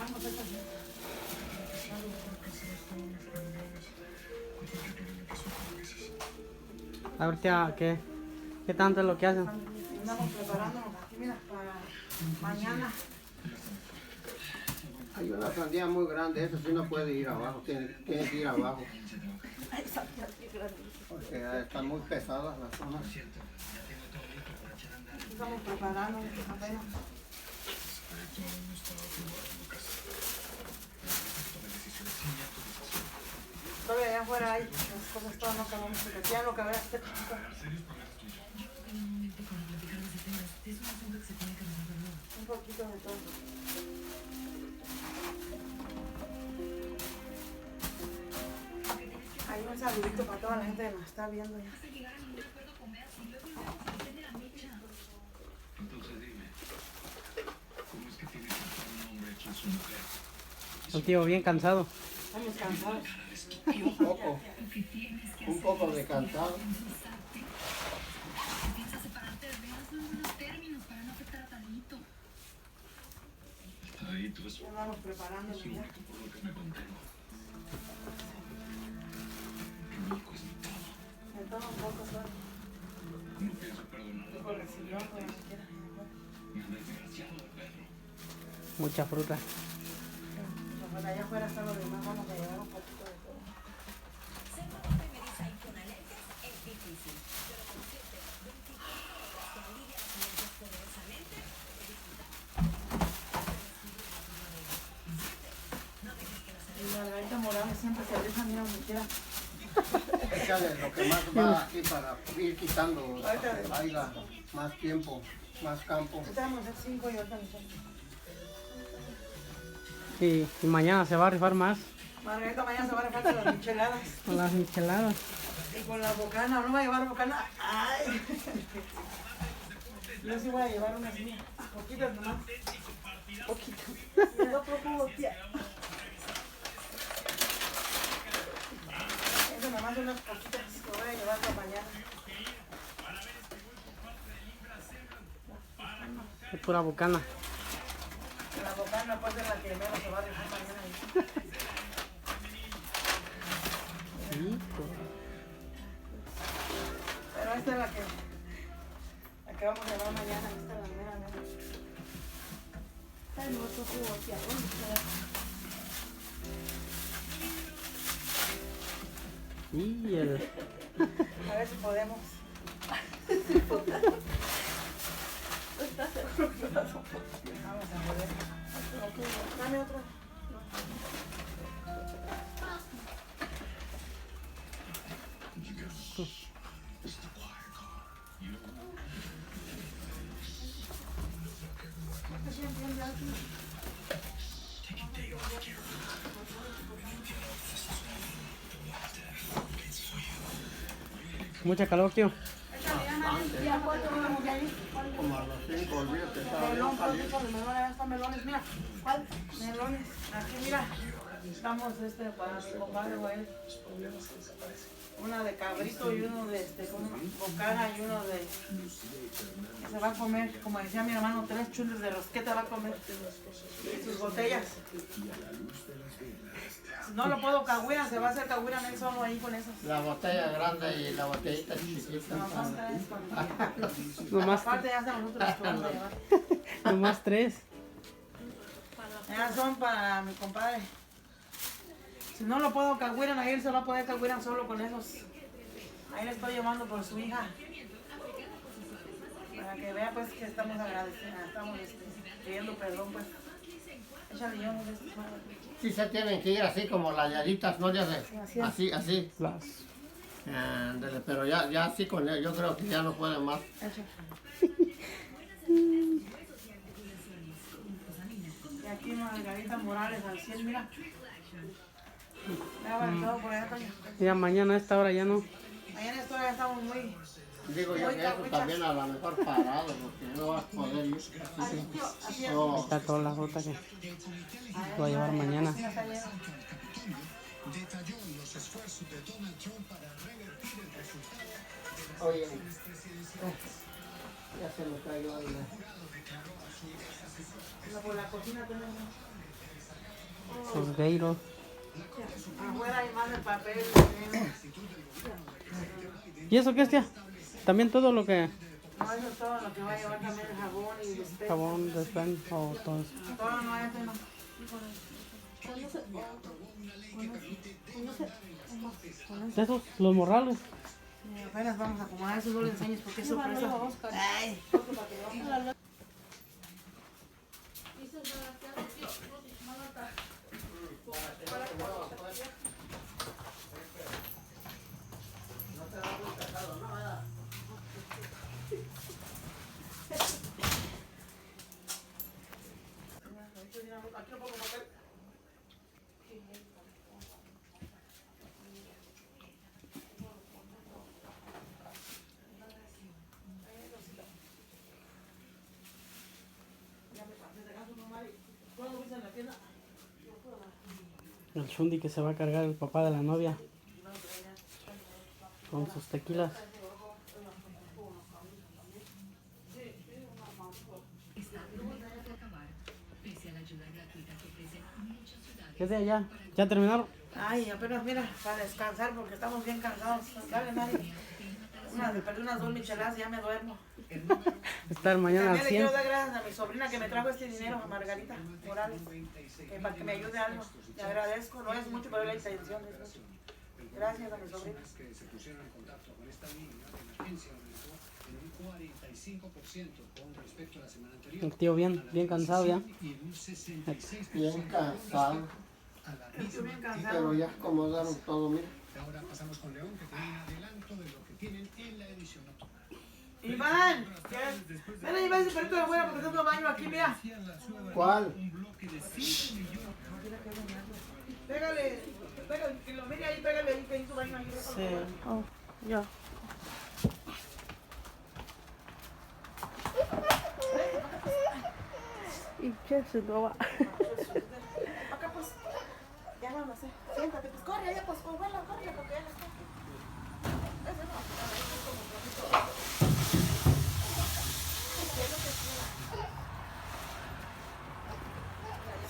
vamos a esta gente. Ahorita, ¿qué tanto es lo que hacen? Andamos preparándonos aquí, mira, para mañana. Hay una sandía muy grande, esa sí no puede ir abajo, tiene que ir abajo. Ay, sandía qué grandísima. Porque están muy pesadas las zonas. Estamos preparándonos apenas. Todavía allá afuera hay las cosas todas no acabamos, porque ya lo que habrá este poquito. Un poquito de todo. Hay un saludito para toda la gente que nos está viendo ya. Un tío bien cansado. Estamos cansados. Un poco de cansado. Ya vamos preparándonos ya. De todo un poco solo. Dijo recibió, pues no quiera. Mucha fruta. Bueno, allá afuera está lo demás, vamos a llevar un poquito de todo. Y la Margarita Morales siempre se deja, mira donde quiera. Échale lo que más va aquí para ir quitando, haya más tiempo, más campo. Ahorita vamos a hacer 5 y ahorita nos vamos. Y mañana se va a rifar más Margarita mañana se va a repartir las micheladas. con las micheladas. Y con la bocana, ¿no va a llevar bocana? ¡Ay! Yo sí voy a llevar unas mías, poquitas nomás. Poquito. Me da poco, tía. Eso nomás unas poquitas que voy a llevar para mañana. Es pura bucana. La bocana puede ser la que menos se va a dejar mañana. Rico. Pero esta es la que vamos a llevar mañana. Esta es la mera. Ay, no, otro jugo aquí. Y el... A ver si podemos. Vamos a ver. Dame otro. Mucha calor, tío. Como a las 5, olvídate, está Melón, bien ¿cuál caliente. tipo de melón? Allá están melones, mira. ¿Cuál? Melones. Aquí, mira. Estamos para mi compadre, güey. Una de cabrito y uno de bocana y uno de... Se va a comer, como decía mi hermano, 3 chules de rosqueta va a comer. Y sus botellas. Si no lo puedo cahuira, se va a hacer cahuira él solo ahí con esos. La botella grande y la botellita chiquitita. No, son 3 con... Nomás, Aparte ya hasta nosotros los que vamos a llevar. nomás 3. Ya son para mi compadre. Si no lo puedo cahuiran, ahí él se va a poder cahuiran solo con esos. Ahí le estoy llevando por su hija. Para que vea pues que estamos agradecidos, estamos pidiendo perdón pues. Échale yo uno de estos. Sí se tienen que ir así como las lladitas, ¿no? Ya sé. Así es. Así. Las... Ándale, pero ya así con él, yo creo que ya no pueden más. Y aquí Margarita Morales al 100, mira. Ya va todo por allá, Toño. Ya mañana a esta hora ya no. Mañana esto ya estamos muy... Digo yo que eso también a lo mejor parado, porque no vas a poder ir. Así es. No, Está toda la fruta que voy a llevar mañana. Sí, está lleno. oye, ya se me cayó ahí. Por la cocina tenemos. Los gairos. Afuera hay más de papel. ¿Y eso qué es, tía? También todo lo que... No, eso es todo lo que va a llevar también el jabón y después. Jabón, despen o todo eso. Todo no es no. De esos, los morrales. Y apenas vamos a acomodar eso, no le enseñes porque es sorpresa. Ay. Aquí lo pongo papel. El shundi que se va a cargar el papá de la novia. Con sus tequilas. ¿Qué es de allá? ¿Ya terminaron? Ay, apenas mira, para descansar porque estamos bien cansados. Dale, Mari. Perdí unas 2 micheladas y ya me duermo. Estar mañana al También le 100. quiero dar gracias a mi sobrina que me trajo este dinero, a Margarita Morales, que para que me ayude algo. Le agradezco, no es mucho, pero la intención es mucho. Gracias a mi sobrina. El tío bien cansado ya. Bien cansado. Estoy bien Pero cansado. ya acomodaron todo, mira. Ahora pasamos con León, que tiene un adelanto de lo que tienen en la edición nocturna. Iván, ven a llevar ese perrito de afuera porque tengo baño aquí, mira. ¿Cuál? Pégale, que lo mire ahí, pégale ahí, que hizo baño ahí. Sí. Oh, ya. ¿Y qué se lo va? Acá pues, ya vamos a hacer. Siéntate, pues corre allá, pues corre, porque ya no está. Ese no, es como bonito.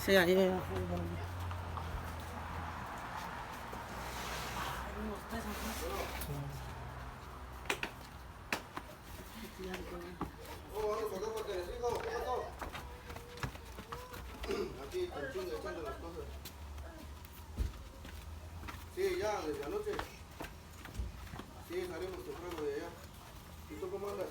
Sí, ahí. Hay unos 3 Aquí, echando las cosas. Sí, ya, desde anoche. Sí, salimos temprano de allá. ¿Y tú cómo andas?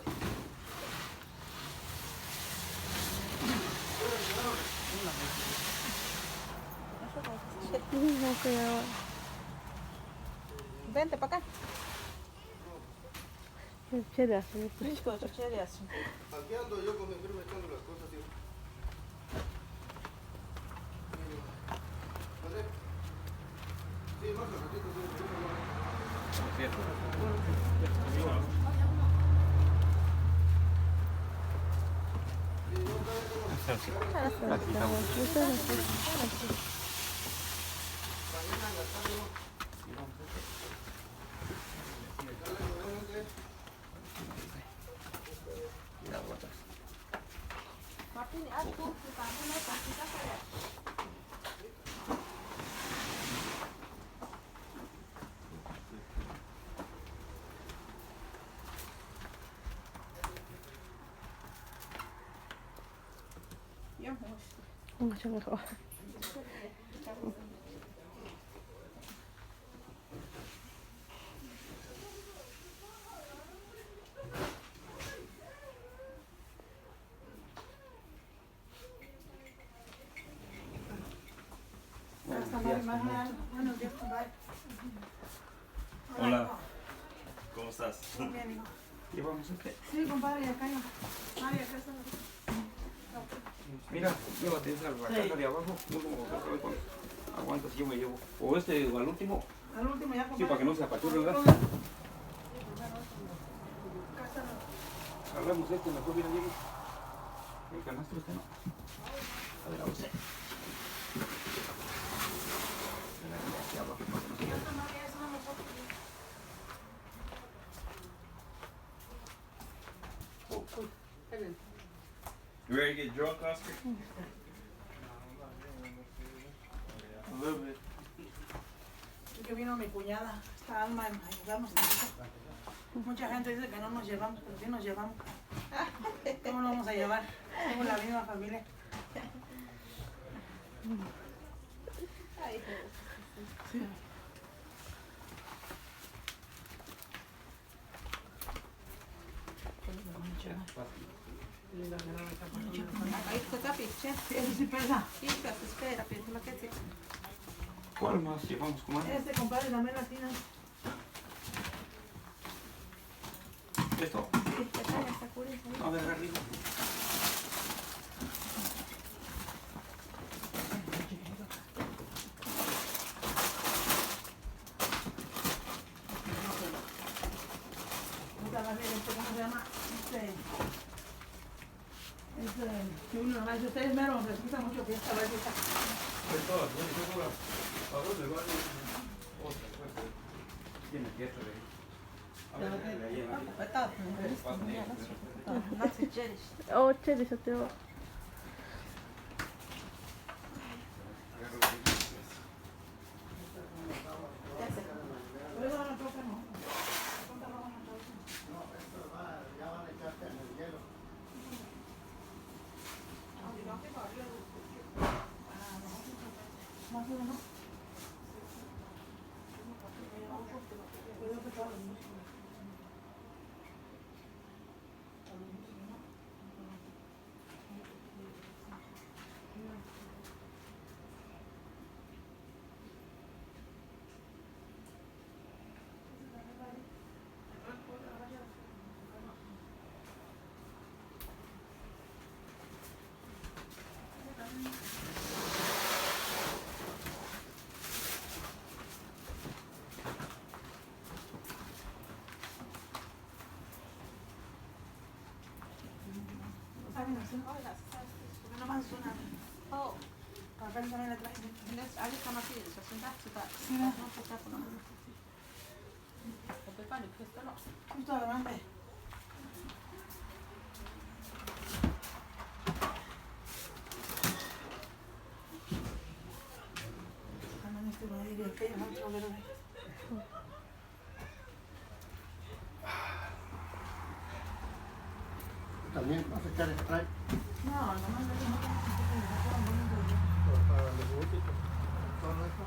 Vente para acá. Chévere. Listo, chucherías. Aquí ando yo con mi firma echando las cosas, tío. ¿Vale? Sí, más un ratito, Mucho mejor. Buenos días, compadre. Hola, ¿cómo estás? Muy bien, hijo. Llevamos este. Sí, compadre, acá ya. Mari, acá está. Mira, llévate esa la caja de abajo. No como aguantas, yo me llevo. O este al último. Al último ya, compadre. Sí, para que no se apachurre, ¿verdad? Acá está. Agarramos este, mejor viene bien. El canastro este no. A ver, vamos. Aquí abajo, para que no se lleve. You ready to get drunk, Oscar? mi cuñada, esta Alma, en ayudarnos tantito. Mucha gente dice que no nos llevamos, pero sí nos llevamos. ¿Cómo nos vamos a llevar? Somos la misma familia. Sí. Ahí está piche. Eso sí pesa. Espera, piensa lo que sí. ¿Cuál más llevamos, comadre? Este compadre también la tiene. ¿Esto? Sí, está curioso. A ver, arriba. ¿Cómo se llama? Que uno más de ustedes menos les gusta mucho que esta barbita. Tiene que esto de Oh, chévere, yo te voy. Oh, Acá también la traen. ahí está más bien, eso es Sí, no está con la mano. Justo adelante. Este va a ir y aquello, otro verde. También vas a echar spray No, nomás de no. para los botitos. Todo eso.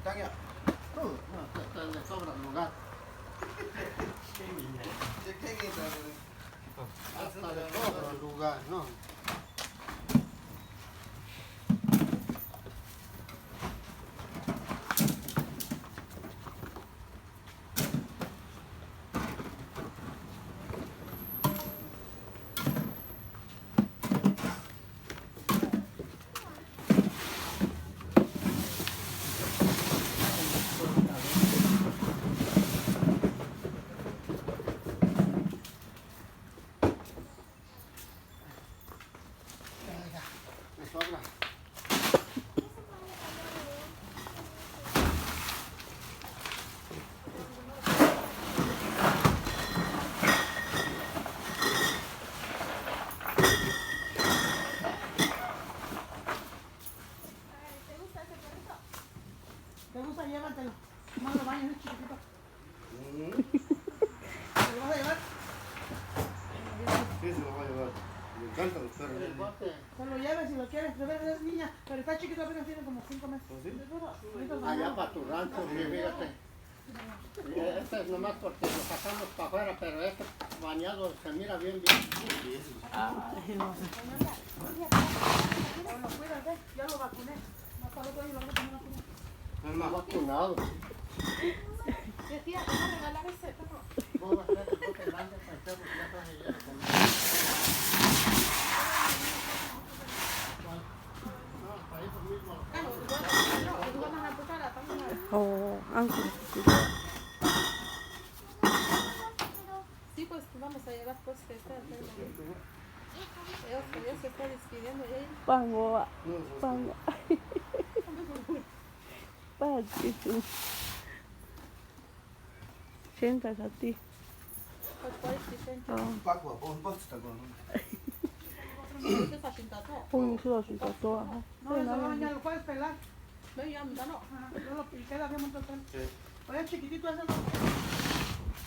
Tania, No, le sobra lugar. ¿de qué guita? Hasta le sobra lugar, ¿no? Me sobra. ¿Te gusta? Llévatelo. Más lo baño, es chiquitito. ¿Te lo vas a llevar? Sí, se lo voy a llevar. Me encantan los perros. El bote. Te lo lleves si lo quieres. De verdad es niña, pero está chiquito, apenas tiene como 5 meses. ¿Oh, sí? Ahorita lo Allá baño. para tu rancho, sí, fíjate. Este es nomás porque lo sacamos para afuera, pero este bañado se mira bien, bien. Ay, no sé. Lo cuidas, ¿ves? Ya lo vacuné. Más para el otro año lo voy a poner vacunado. Está vacunado. Tía, ¿te vas a regalar ese perro? ¿Cómo va a ser el bote grande para el perro que ya traje lleno con no, para eso mismo. Oh, ángel. Sí, pues vamos a llevar pues que está Dios se está despidiendo ya. Pango, pango. Pango. 80 a ti. Pues puedes decir, Paco, vos vas a estar con ¿qué estás sentado? Oye, se lo siento todo. No, eso no, ya lo puedes pelar. Ve, ya, me da no. Ajá, yo lo piqué, la habíamos tocado. Sí. Oye, chiquitito ese no.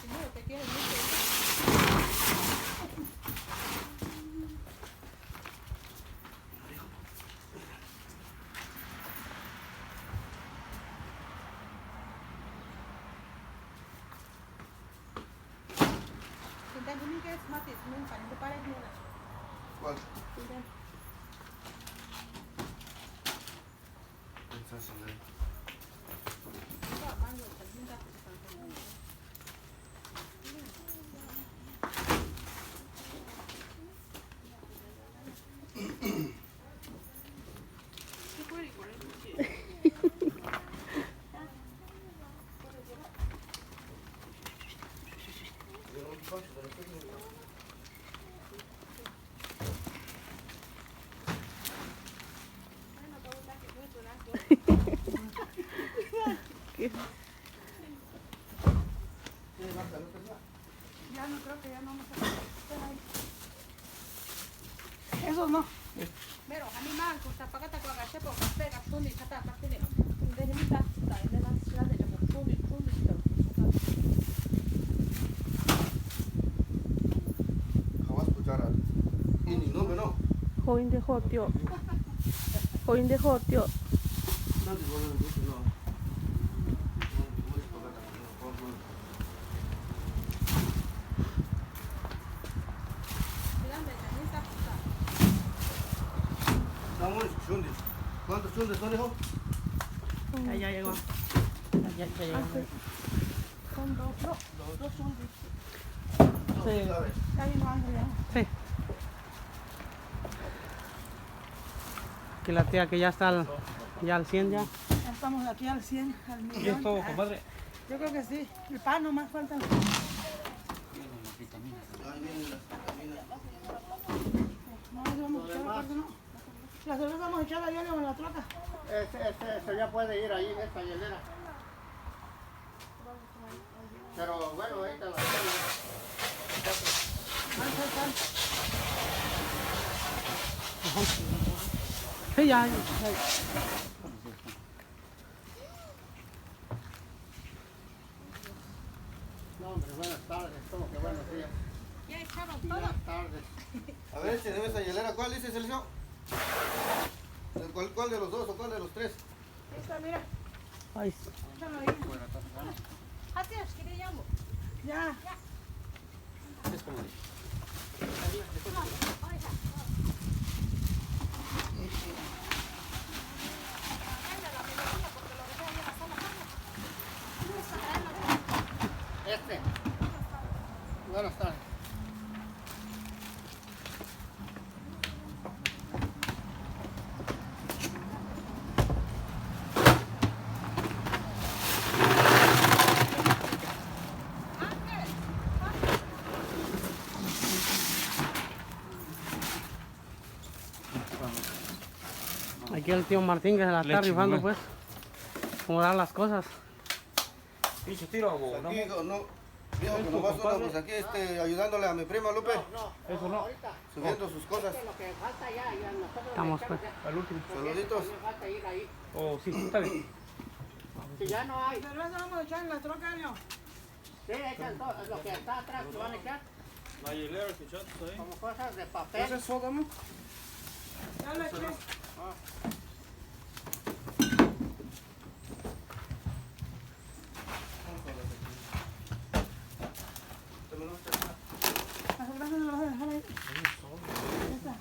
Primero que quieres mucho. Sinten dulu guys, mati. Nung kan, itu parah nila. ¿Cuál? Sinten. Estás en el- Ito, mango, sinten ka. Ya no creo que ya no vamos a hacer ahí. Esos no. Pero animal, kun sä pakata kun aika sepo, kun pekas tunnin sata kahtinen. Tehdä mitä tai ne vaan sieltä joku tunnin. Jamás escuchar al... Y ni nombre, no. Join de hotio. Join de hotio. No, si vos no me gusta, no. No, vos es pagata, no. Sillä meitä niin taputtaa. Estamos chundes. ¿Cuántos chundes son, hijo? Ya llegó. Ya llegó. Son dos, no, dos son. Sí. ¿Sabes? Ya vino Ángel ya. Sí. Que la tía que ya está ya al 100 ya. Ya estamos aquí al 100, al millón. ¿Y es todo, compadre? Yo creo que sí. El pan nomás falta. Ahí vienen las vitaminas. No, eso vamos a echar aparte, no. La cerveza vamos a echar allá en la troca. Ese ya puede ir ahí en esta hielera. Pero bueno, ahorita la Sí, ya. No, hombre, buenas tardes, como que buenos días. Ja echaron todo. Buenas tardes. A ver, si esa hielera, ¿cuál dice, Celso? ¿Cuál de los dos o cuál de los tres? Esta, mira. Ay, Échalo ahí. Hatias, kiri jamu. Ya. Es como de... Buenas tardes. Aquí el tío Martín que se la está Leche, rifando, güey. pues. Cómo dar las cosas. Pinche tiro, o no. Aquí, no. Digo que nomás ando pues aquí ayudándole a mi prima Lupe, Eso no. subiendo sus cosas. Estamos, pues. Al último. Saluditos. Oh, sí, está bien. Si ya no hay, Cerveza vamos a echar en la troca, ¿no? sí, echan todo, lo que está atrás, lo van a echar La hielera que echaste ahí. como cosas de papel. ¿Ese es soda, no? Ya le eché. Las cervezas no las voy a dejar ahí. Esa,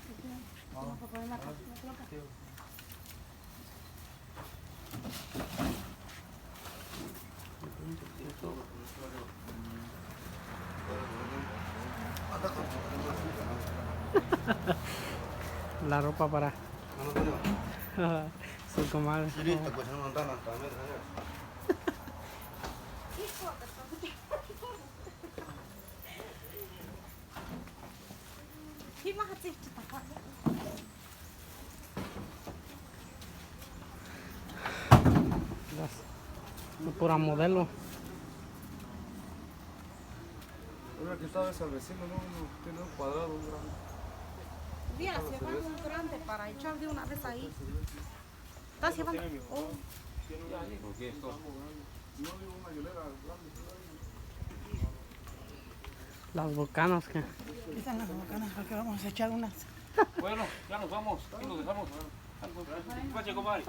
vamos a poner la troca. La ropa para su comadre. Listo, pues no andan hasta media. Himahat sihti takaa. Pura modelo. le quitaba ese al vecino, ¿no? Tiene un cuadrado, un grande. Mira, se va un grande para echar de una vez ahí. ¿Estás llevando? Oh. ¿Por qué esto? No digo una hielera grande. Las bocanas que. Aquí están las bocanas porque vamos a echar unas. Bueno, ya nos vamos. Aquí nos dejamos. Pues, compadre.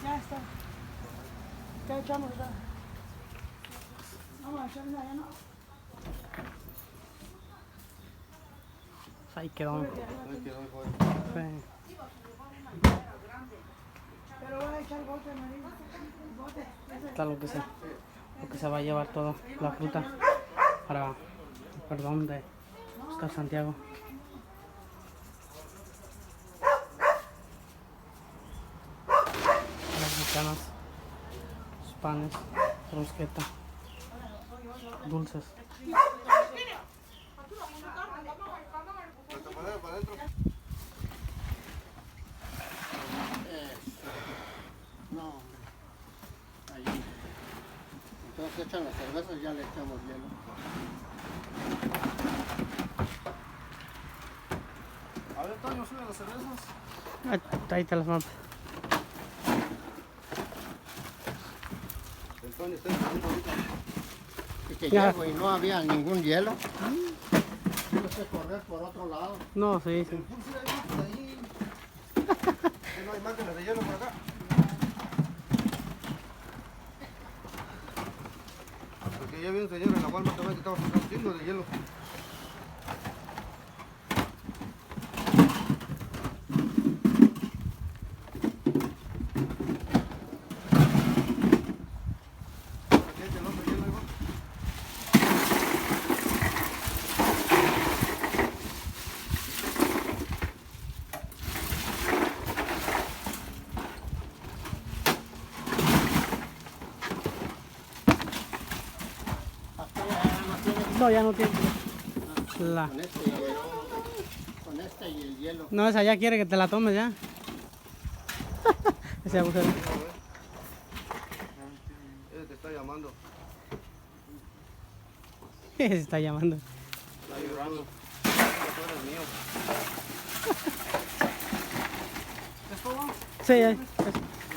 Ya está. ¿Qué echamos ya? Vamos a echar una ya, ¿no? Ahí quedó. Ahí quedó, hijo. Sí. Pero voy a echar bote, María. Bote. Está lo que se va a llevar toda la fruta para, perdón, de Oscar Santiago. Las bocanas, los panes, brusqueta, dulces. Para adentro. No, hombre. Allí. Entonces echan las cervezas y ya le echamos hielo. A ver, Toño, sube las cervezas. Ahí te las mando. El Toño está encendiendo ahorita. Y que Ya. llego y no había ningún hielo. Tuve que correr por otro lado. No, sí, sí. Pues sí, hay más ahí. Que no hay máquinas de hielo por acá. Porque ya vi un señor en la Walmart también que estaba sacando un chingo de hielo. Aquí hay el otro hielo, igual. No, ya no tiene. La. Con este y el hielo. No, esa ya quiere que te la tomes ya. Ese agujero. Ese te está llamando. Se está llamando. Está llorando. Tú eres mío. ¿Es todo? Sí,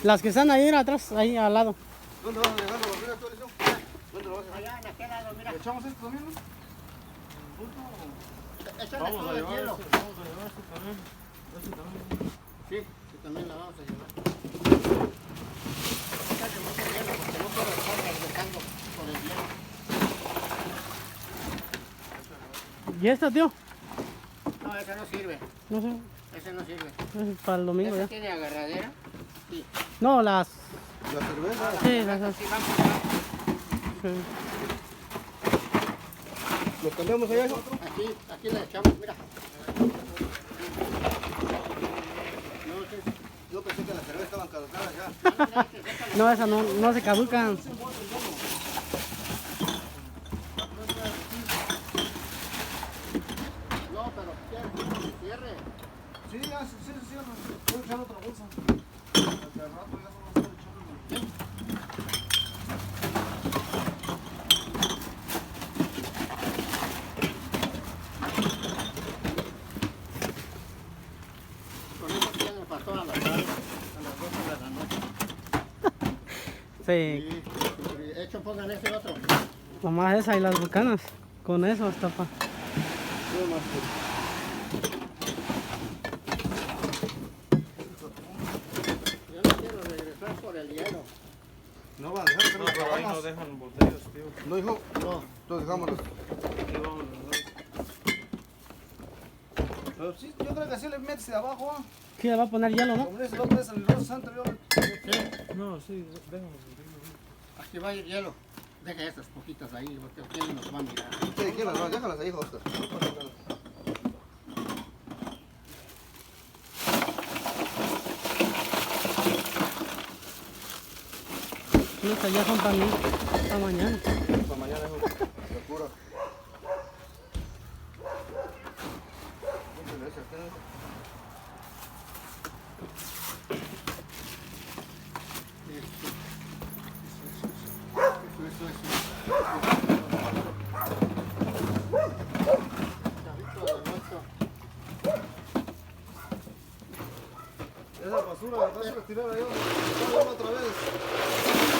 las que están ahí atrás, ahí al lado. ¿Dónde vas a dejar la botella tú, Eliseo? ¿Dónde lo vas a dejar? Allá en aquel lado, mira. ¿Le echamos esto también, no? Échale todo el hielo. Sí, sí, también la vamos a llevar. Échale mucho hielo porque no puedo estar regresando por el hielo. ¿Y esta, tío? No, ese no sirve. No sé, Ese no sirve. es para el domingo ¿Ese ya. tiene agarradera? Sí. No, las. La cerveza. Sí, las. Sí, vamos a llevar. Sí. ¿Los cambiamos allá, hijo? Aquí la echamos, mira. Yo pensé que las cervezas estaban caducadas ya. No, esas no se caducan. No, pero cierre. Sí, ya, sí, voy a echar otra bolsa. Porque al rato ya solo estoy echando. Con eso tiene para todas las tardes, a las 12 de la noche. Sí, De hecho, pongan ese otro. nomás esa y las bucanas. Con eso hasta pa. Yo no quiero regresar por el hielo. No van a dejar que nos trabajamos. dejan botellas, tío. No, hijo. No. Entonces dejámoslas. Aquí vamos. Pero sí, yo creo que así le metes de abajo, ¿ah? Sí, le va a poner hielo, ¿no? Como dice el otro, es el Rosa Santo, yo le... No, sí, déjame. Aquí va a ir hielo. Deja esas poquitas ahí, porque usted nos va a mirar. Sí, ¿quién las va? Déjalas ahí, Oscar. No pasa nada. Estas ya son para mí, para mañana. Para mañana, hijo. Procura. Póntele ese, ¿qué es eso? basura, la vas a retirar ahí donde está otra vez.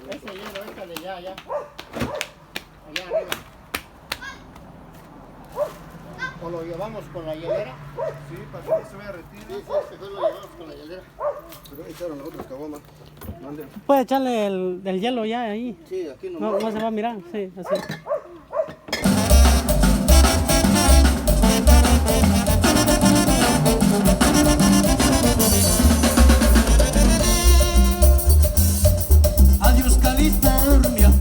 Ese hielo, échale ya, allá arriba. ¿O lo llevamos con la hielera? Sí, para que no se vaya a retirar. Sí, mejor lo llevamos con la hielera. Pero ahí echaron las otras caguamas. Manden. Puede echarle el hielo ya ahí. Sí, aquí No, nomás. no se va a mirar, sí, así.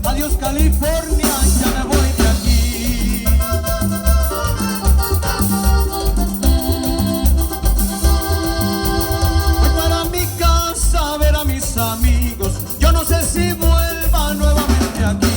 Adiós California, ya me voy de aquí. Voy para mi casa a ver a mis amigos, yo no sé si vuelva nuevamente aquí.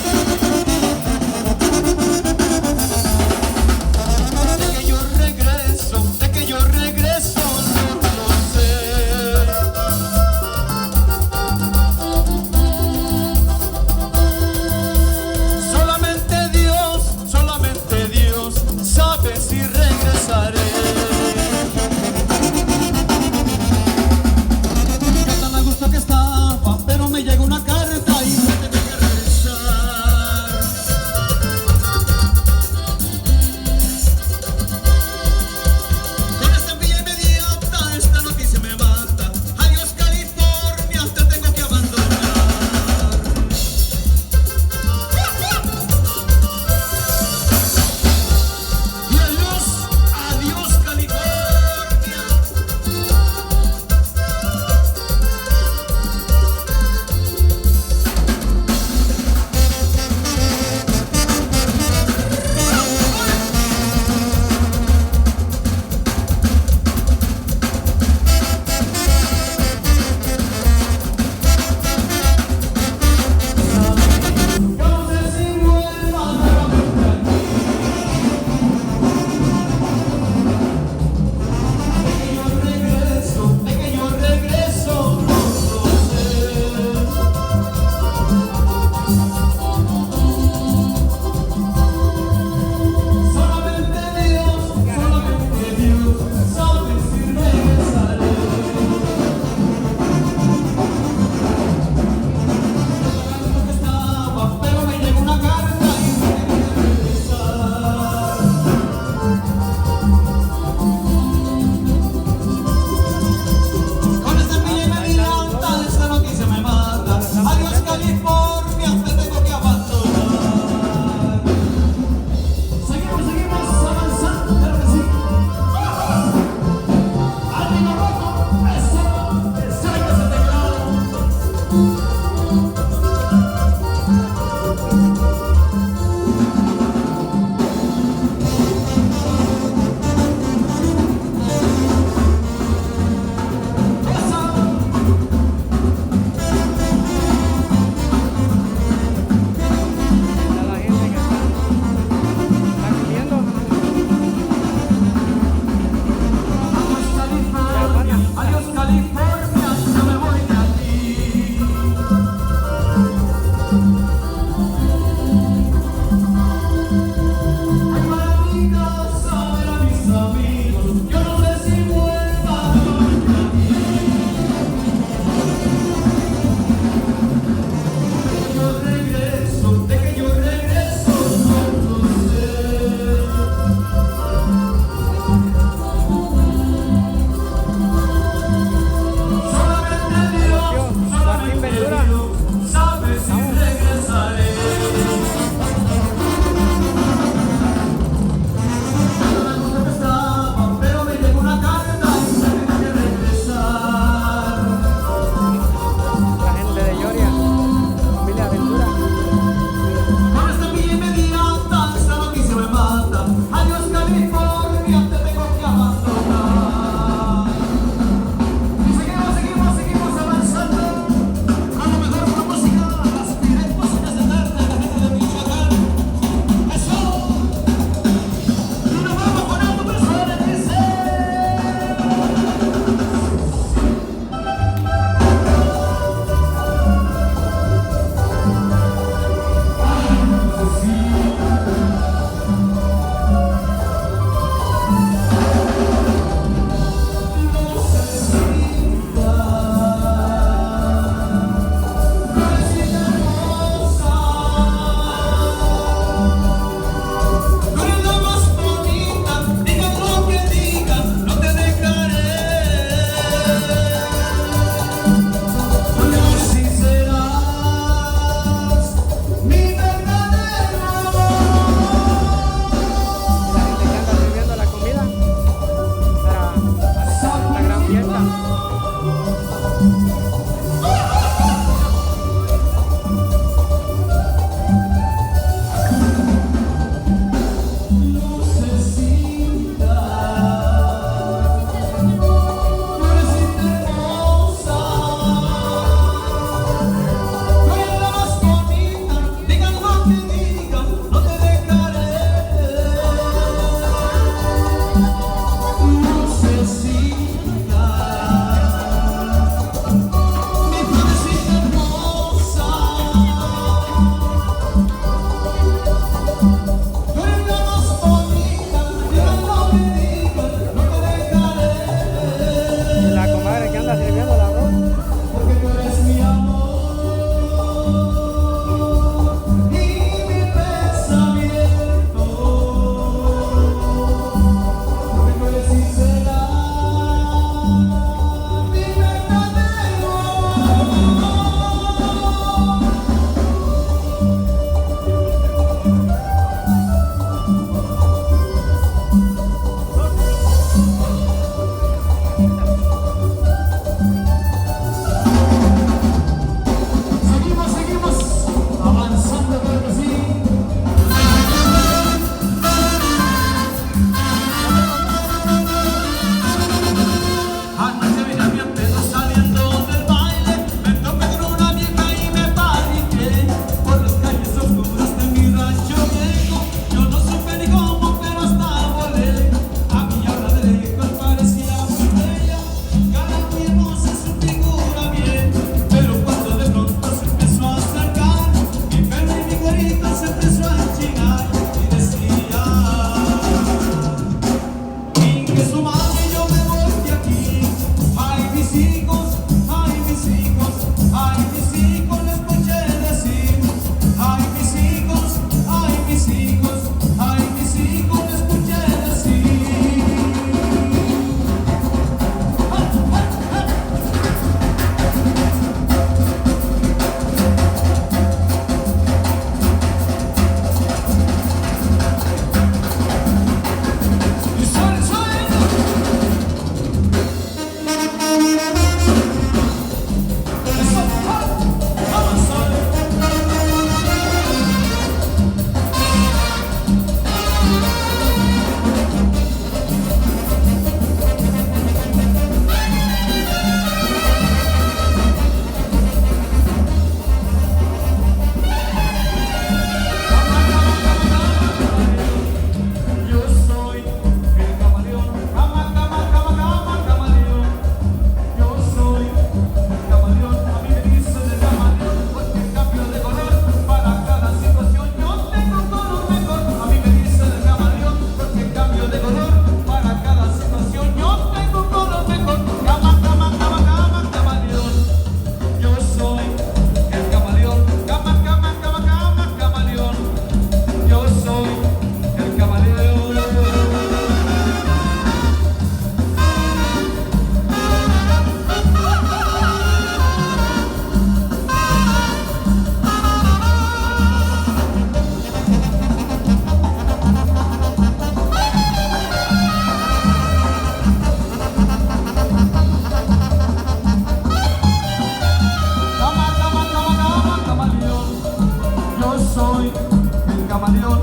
soy el camaleón,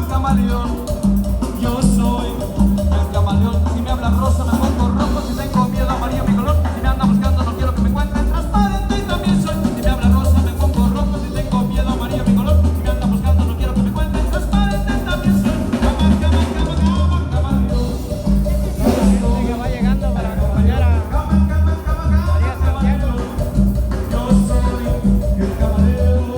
camaleón. Yo soy el camaleón. Si me habla rosa me pongo rojo. Si tengo miedo amarillo mi color. Si me anda buscando no quiero que me encuentren. Transparente y también soy. Si me habla rosa me pongo rojo. Si tengo miedo amarillo mi color. Si me anda buscando no quiero que me encuentren. Transparente también soy. Camaleón. Que va llegando para acompañar a María Santiago. Yo soy el camaleón.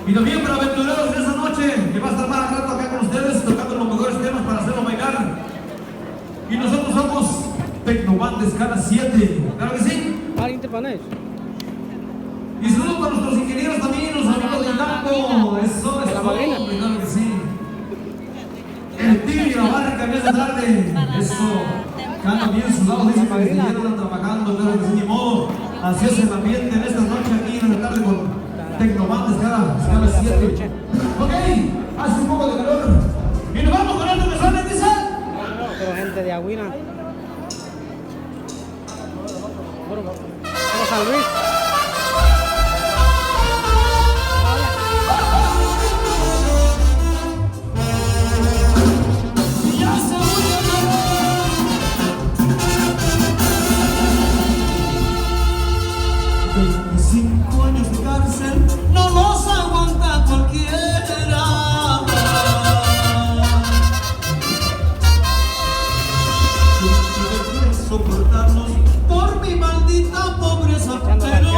Y también para aventureros en esa noche, que va a estar más rato acá con ustedes, tocando los mejores temas para hacerlo bailar. Y nosotros somos Tecnoband Escala 7, claro que sí. Y saludos para nuestros ingenieros también, los amigos del campo. Eso es todo, claro que sí. El Tigre y la Barca en esta tarde. Eso. Cantan bien sudados, dicen que estuvieron trabajando, claro que sí, ni modo. Así es el ambiente en esta noche aquí en la tarde con Tecnoband Escala 7. Ok, hace un poco de calor. Y nos vamos con esto que sale, dice. Pero gente de Agüina. Vamos a San Luis. No los aguanta cualquiera. Yo quiero soportarlos por mi maldita pobreza, pero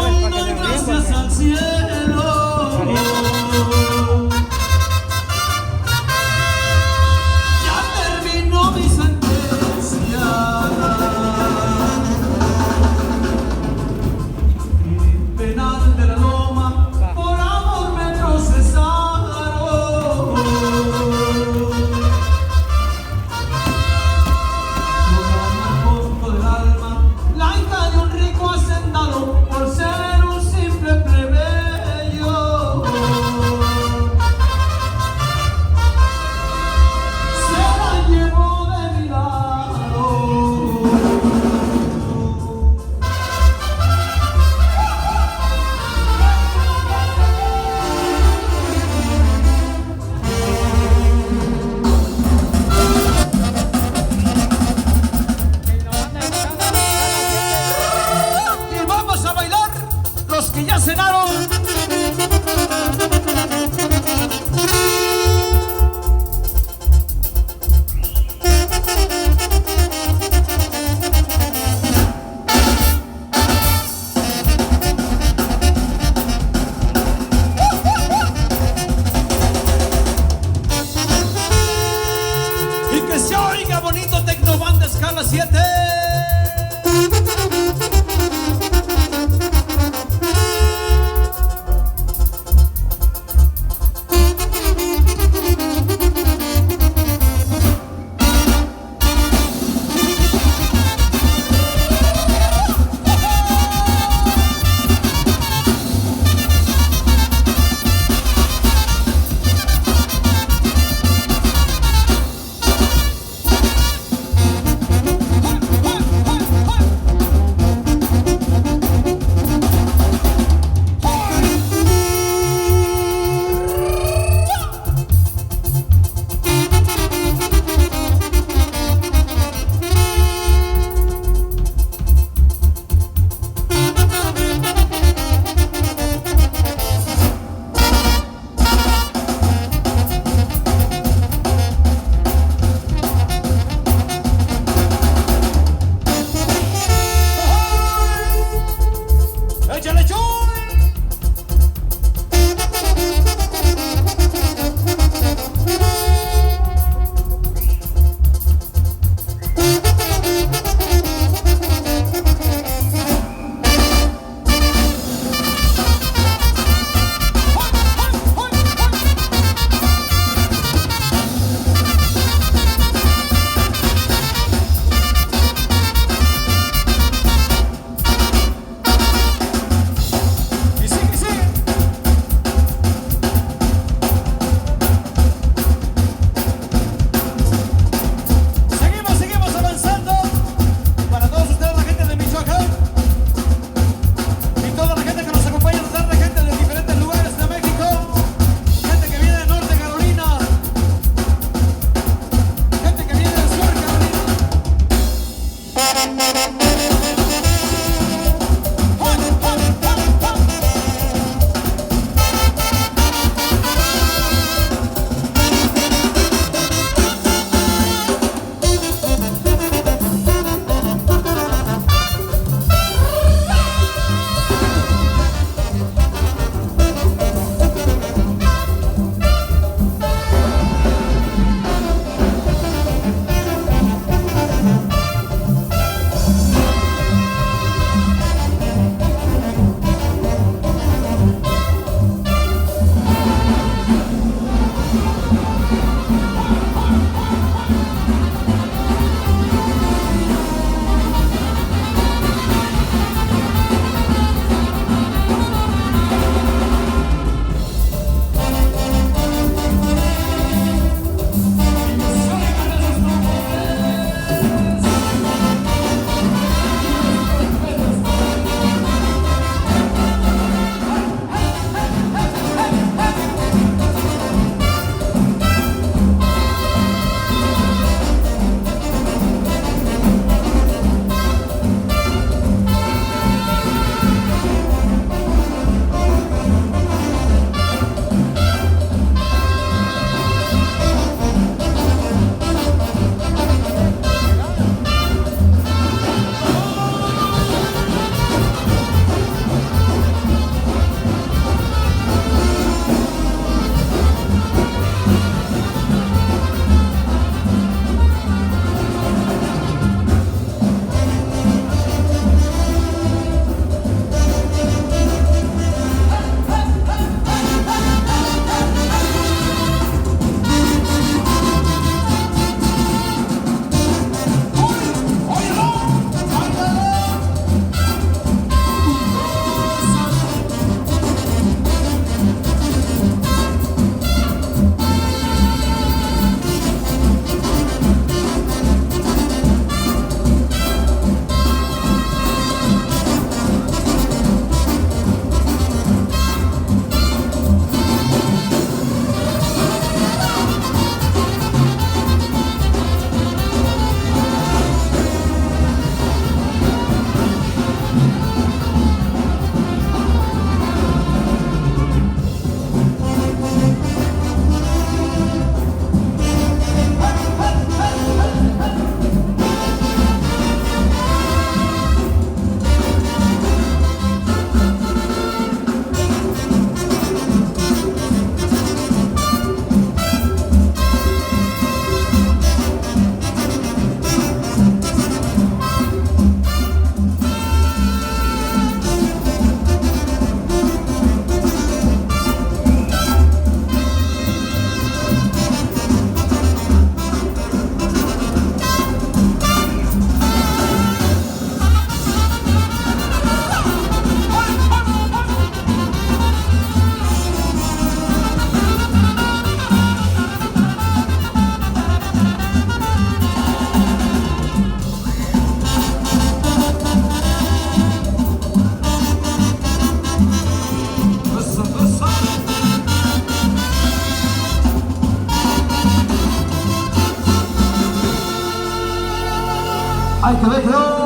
¡Ay, que bello!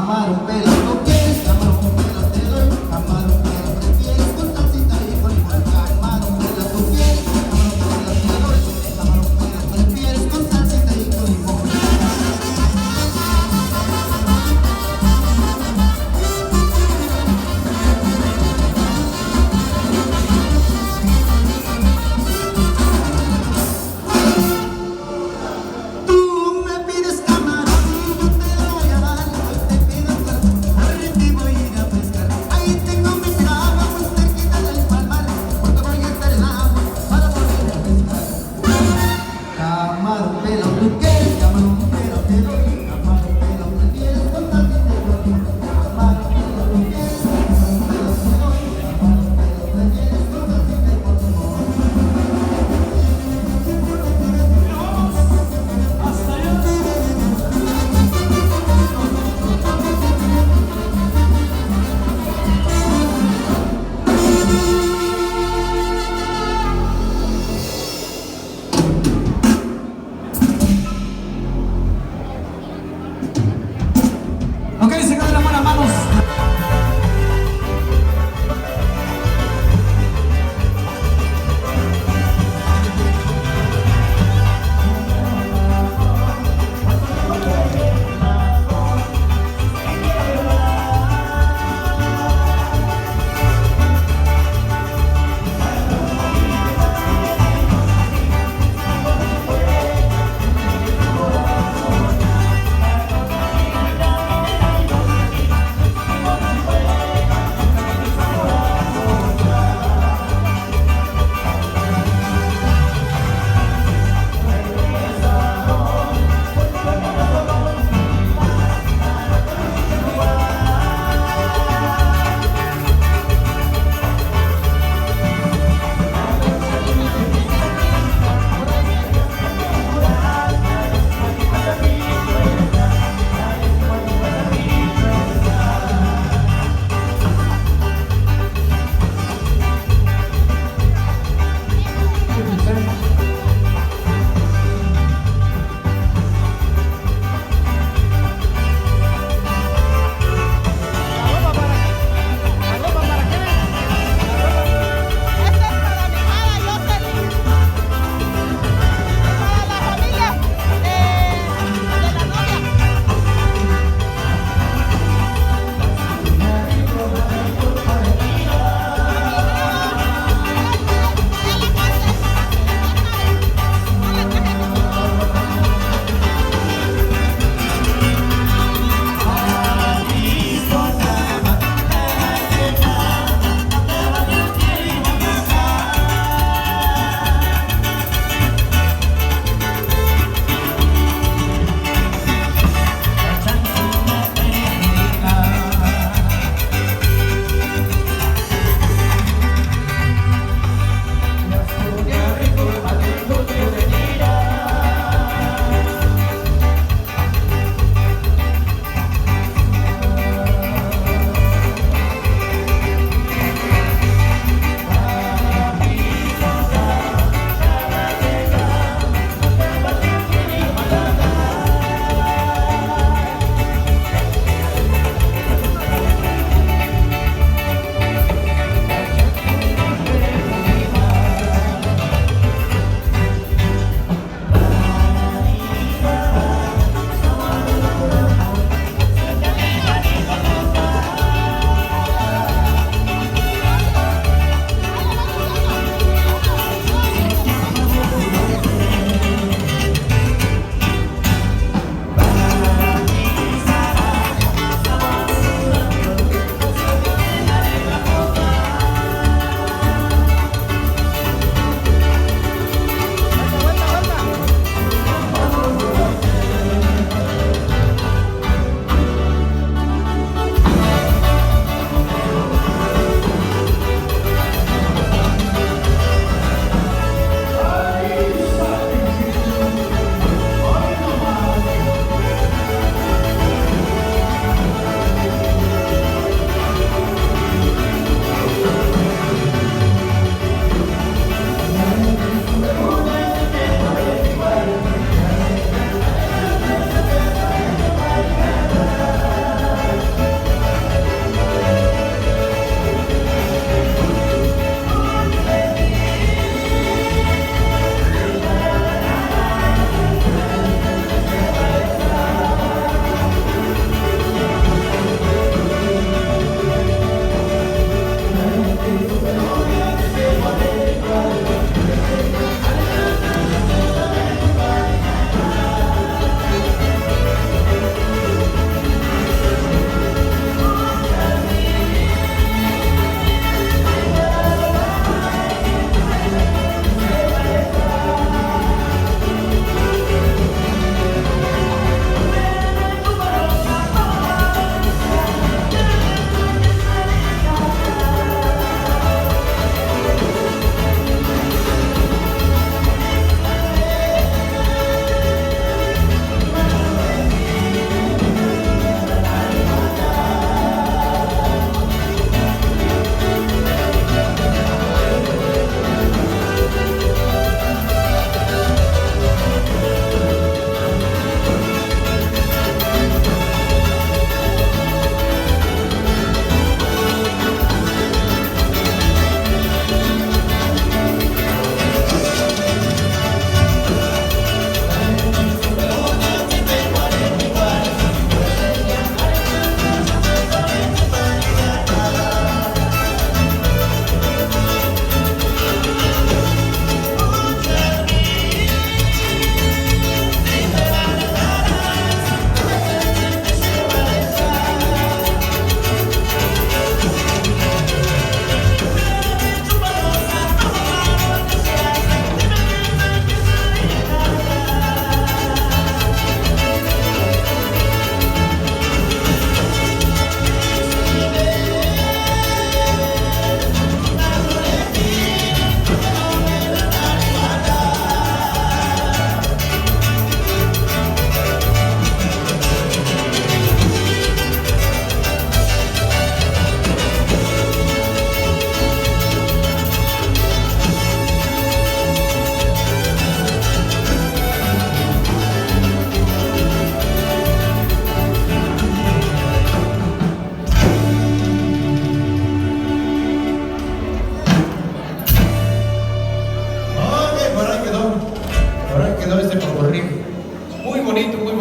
Camarón pelo, ¿no quieres? Camarón pelo te doy. Camarón pelo prefieres con salsita y con limón. Camarón pelo tú quieres. Camarón pelo te doy. Camarón pelo prefieres con salsita y con limón. Tú me pides camarón y yo te lo voy a dar. Yo te pido perdón.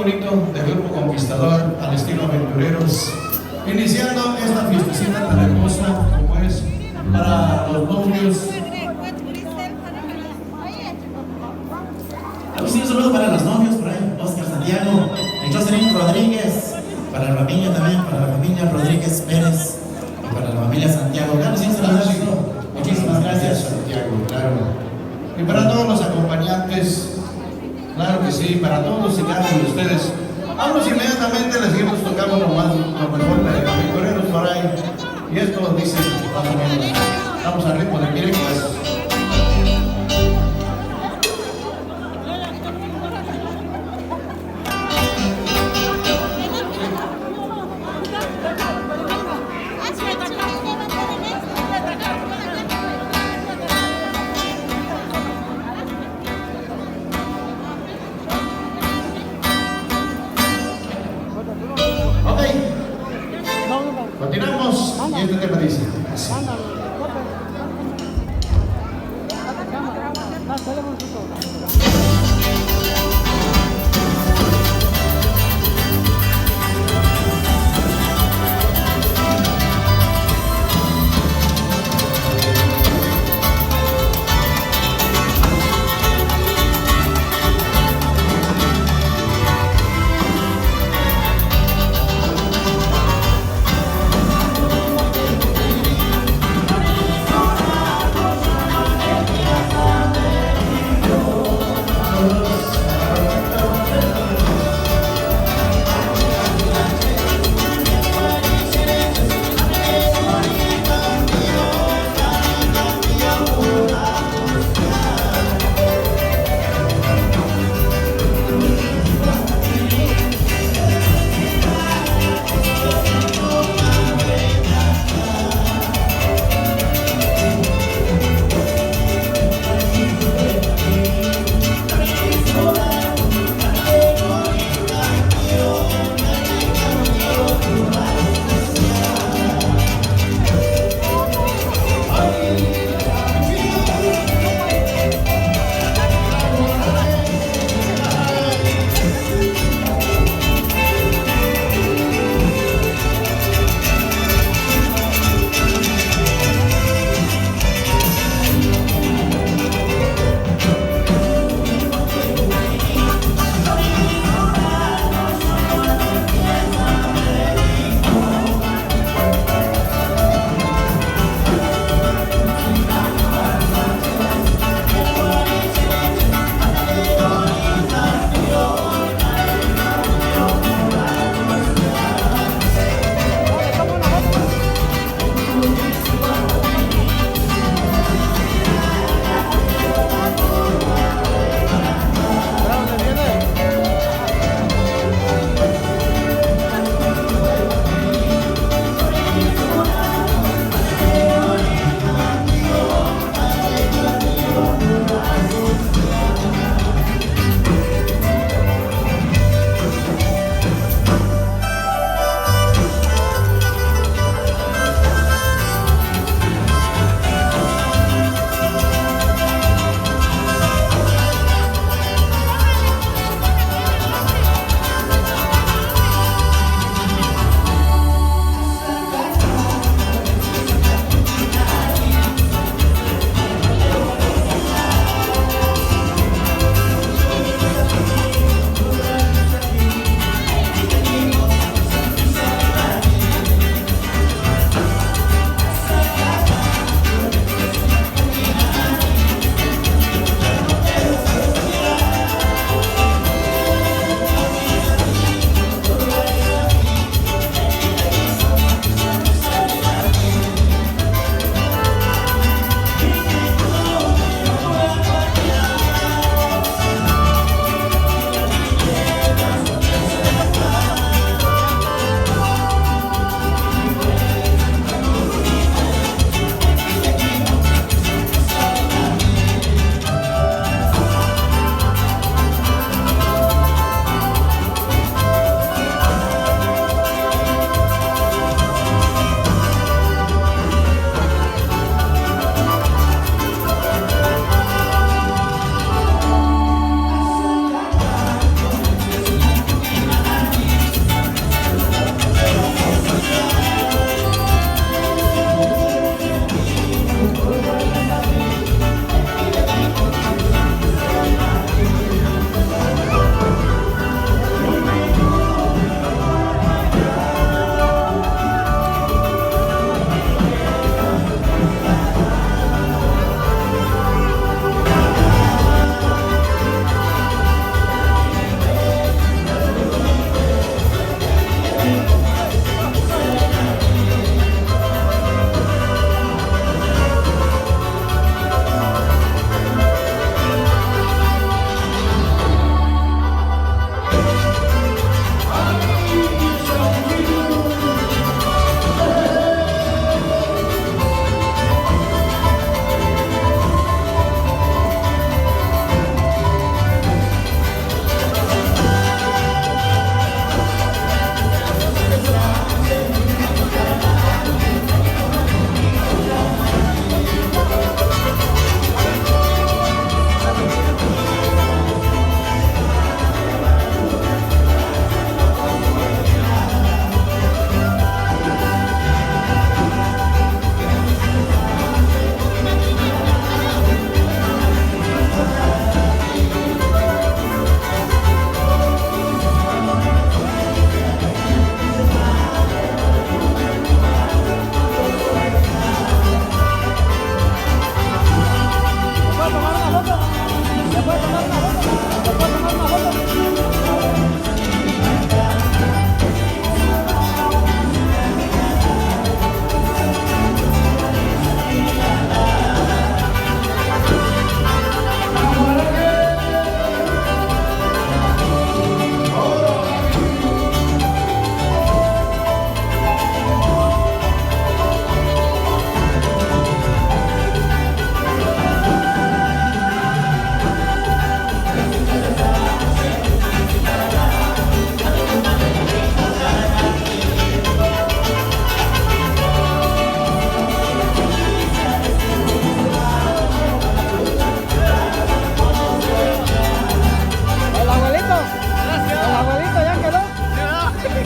bonito del Grupo Conquistador al estilo aventureros, iniciando esta fiestecita tan hermosa como es para los novios. Un saludo para los novios por ahí, Oscar Santiago, Jocelyn Rodríguez, para la familia también, para la familia Rodríguez Pérez y para la familia Santiago. Claro, sí, muchísimas gracias, Santiago, claro. Y para todos los acompañantes, claro que sí, para todos y cada uno de ustedes. Vamos inmediatamente, les seguimos tocando lo mejor de aventureros por ahí. Y esto dice más o menos. Vamos al ritmo de miren pues. Continuamos y este tema dice así.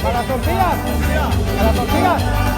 A las tortillas. A las tortillas.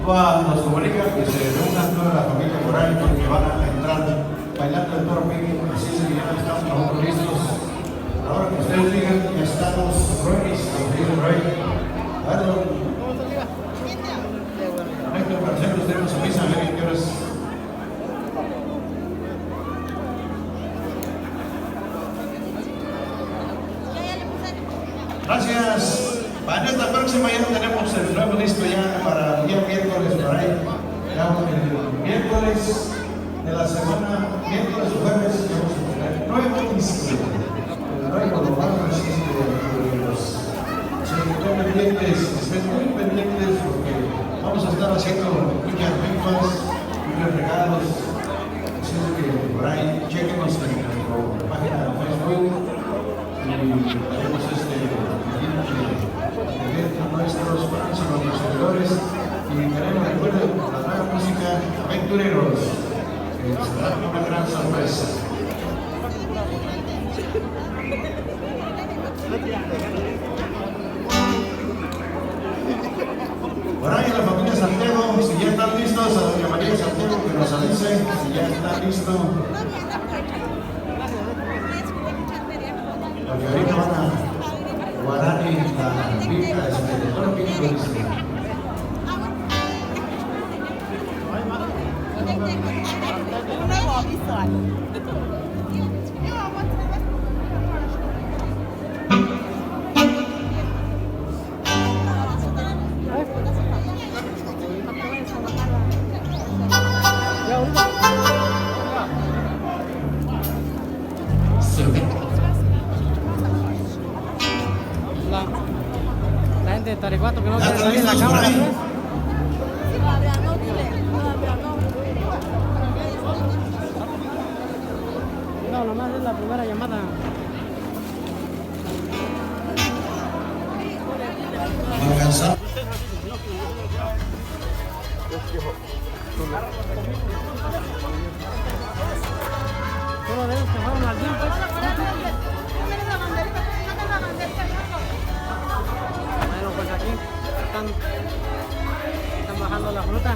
nos comunica que se reúnan toda la familia por ahí porque van a entrar bailando el toro pequeño. Así es que ya estamos todos listos. Ahora que ustedes digan, ya estamos ready, como dice Rey. A ver, para hacer ustedes nos avisan a ver en qué horas. Gracias. Para esta próxima ya tenemos el nuevo listo ya para el día miércoles por ahí. Ya el miércoles de la semana, miércoles o jueves, vamos a poner nuevo listo. El nuevo lo vamos a decir de los estén pendientes, estén muy pendientes porque vamos a estar haciendo muchas rifas, muchos regalos. Así es que por ahí chequenos en nuestra página de Facebook y haremos nuestros fans y nuestros seguidores y tenemos recuerden la nueva música Aventureros que será una gran sorpresa. Por ahí la familia Santiago, si ya están listos, a doña María Santiago que nos avise si ya está listo, porque ahorita van a Guarani, la rica, el toro pequeño. La gente de Tarecuato que no quiere salir en la cámara. No, nomás es la primera llamada. Todos de ellos que fueron al gym, pues. Bueno, pues aquí están bajando la fruta.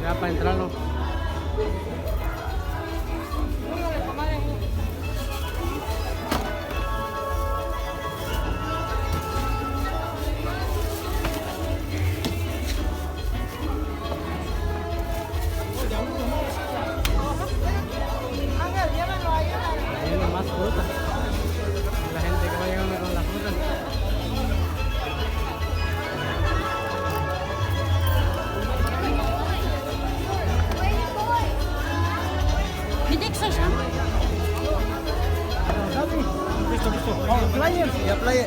Ya para entrarlo. Más fruta. La gente que va llegando con la fruta. Listo. Ya playa.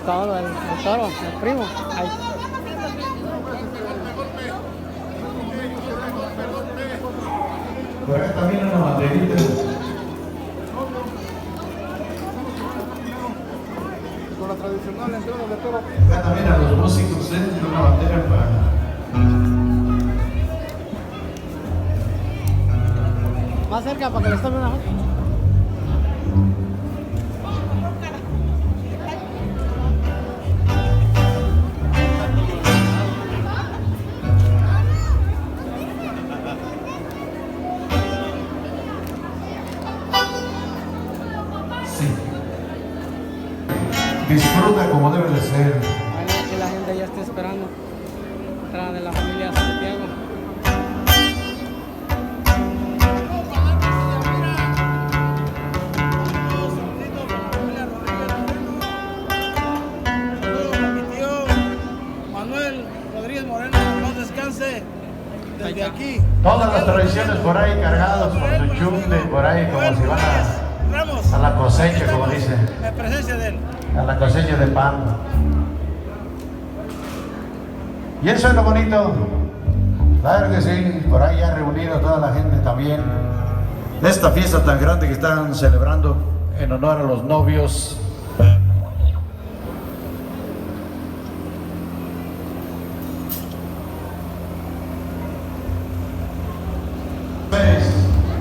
todo, el toro, el primo. Ahí. Por acá también una banderita. Con la tradicional entrada de toro. Acá también a los músicos, una bandera para... Más cerca para que les tome una foto. Sí. Disfruta como debe de ser. Bueno, aquí la gente ya está esperando. Entrada de la familia Santiago. Desde aquí. Todas las tradiciones por ahí cargados con su chumbe, por ahí como si van a la cosecha, como dicen. La presencia de él. A la cosecha de pan. Y eso es lo bonito. Claro que sí, por ahí ya reunido toda la gente también. De esta fiesta tan grande que están celebrando en honor a los novios.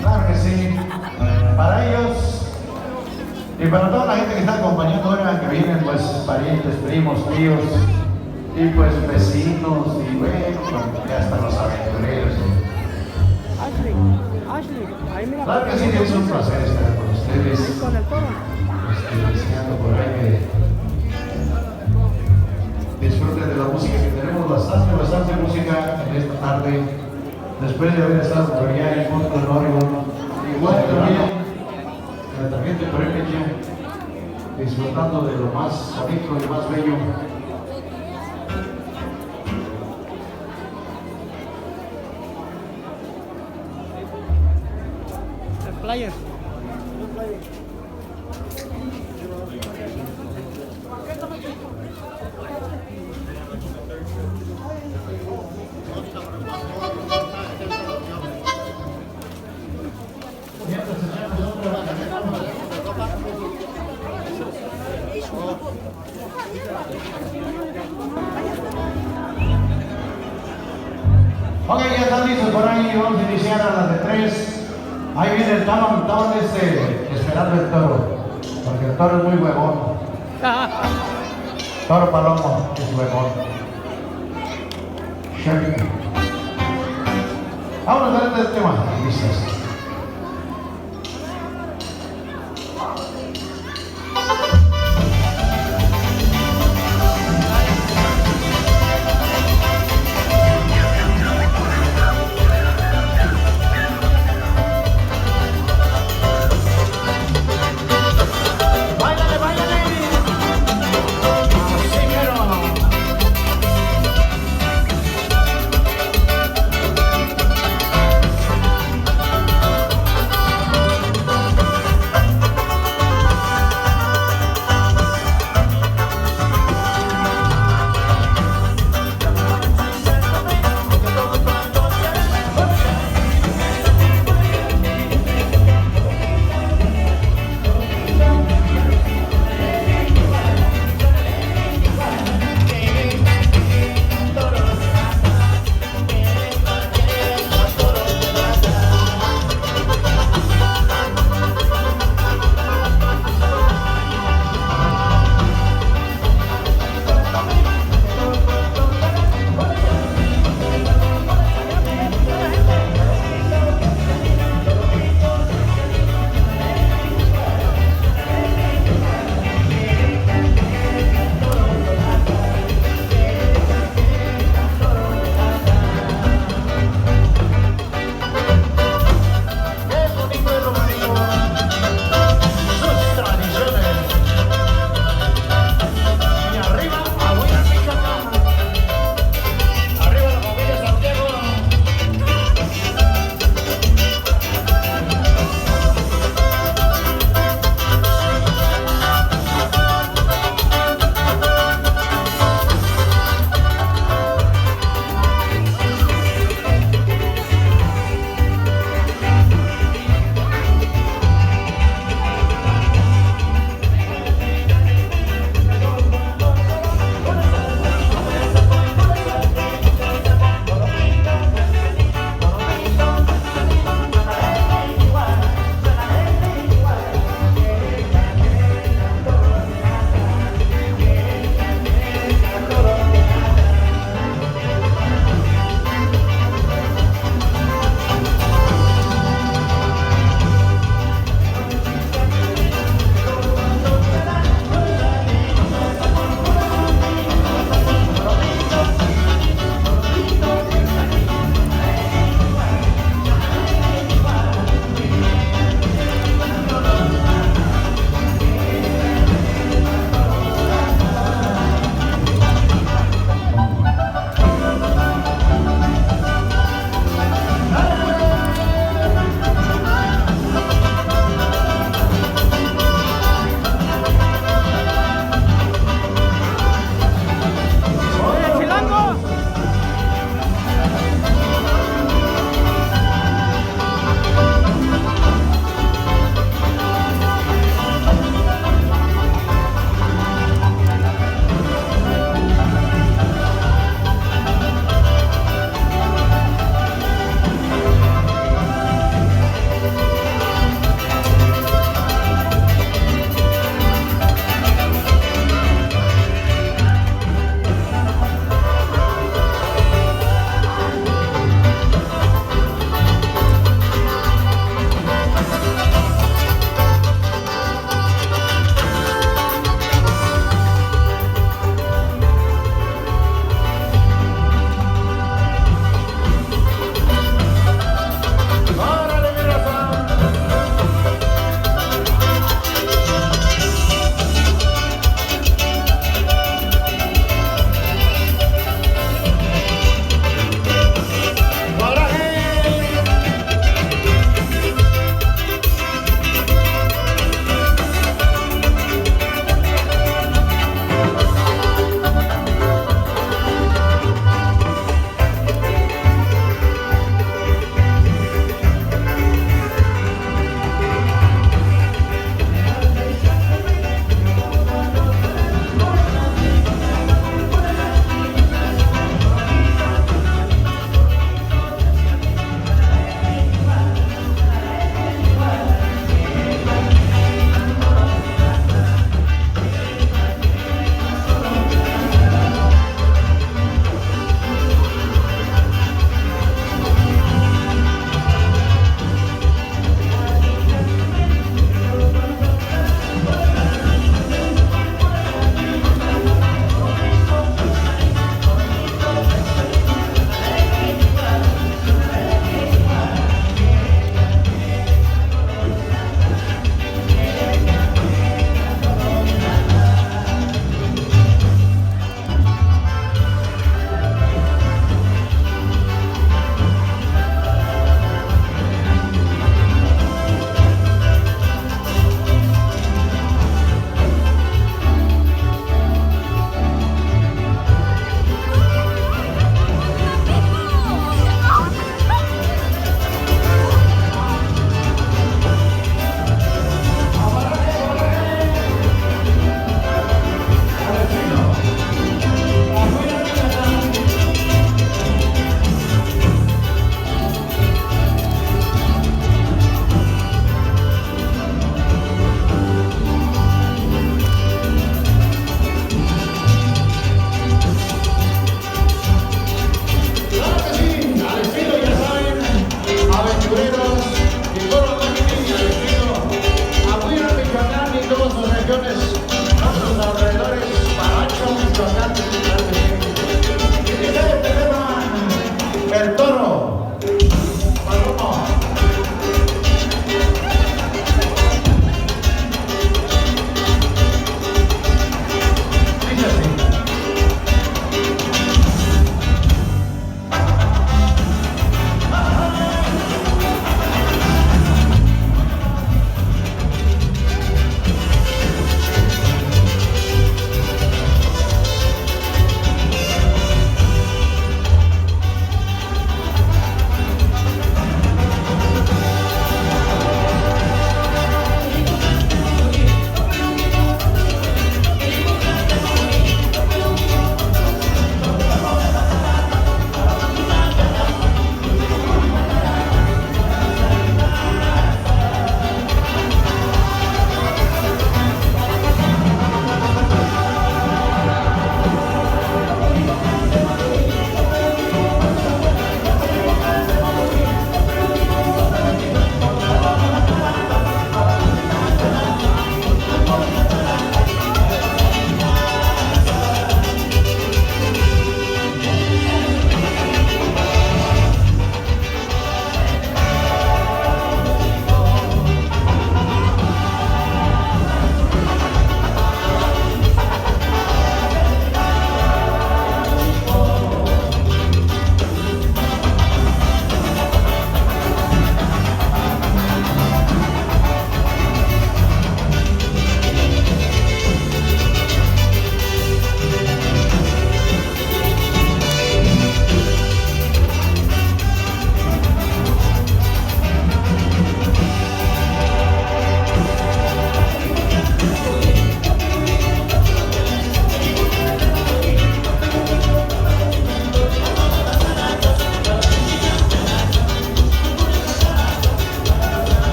Claro que sí, para ellos y para toda la gente que está acompañando ahora, que vienen pues parientes, primos, tíos y pues vecinos y bueno, ya hasta los aventureros. Ashley, ahí mira. Claro que sí, es un placer estar con ustedes. Con el toro. Deseando por ahí que disfruten de la música, que tenemos bastante música en esta tarde. Después de haber estado por allá en Portland, Oregon, igual también en la tarjeta de Premecha, disfrutando de lo más bonito y más bello. El player. Ok, ya están listos por ahí, vamos a iniciar a las de 3. Ahí viene el talón esperando el toro, porque el toro es muy huevón. Toro palomo es huevón. Vámonos a ver este tema. Listos.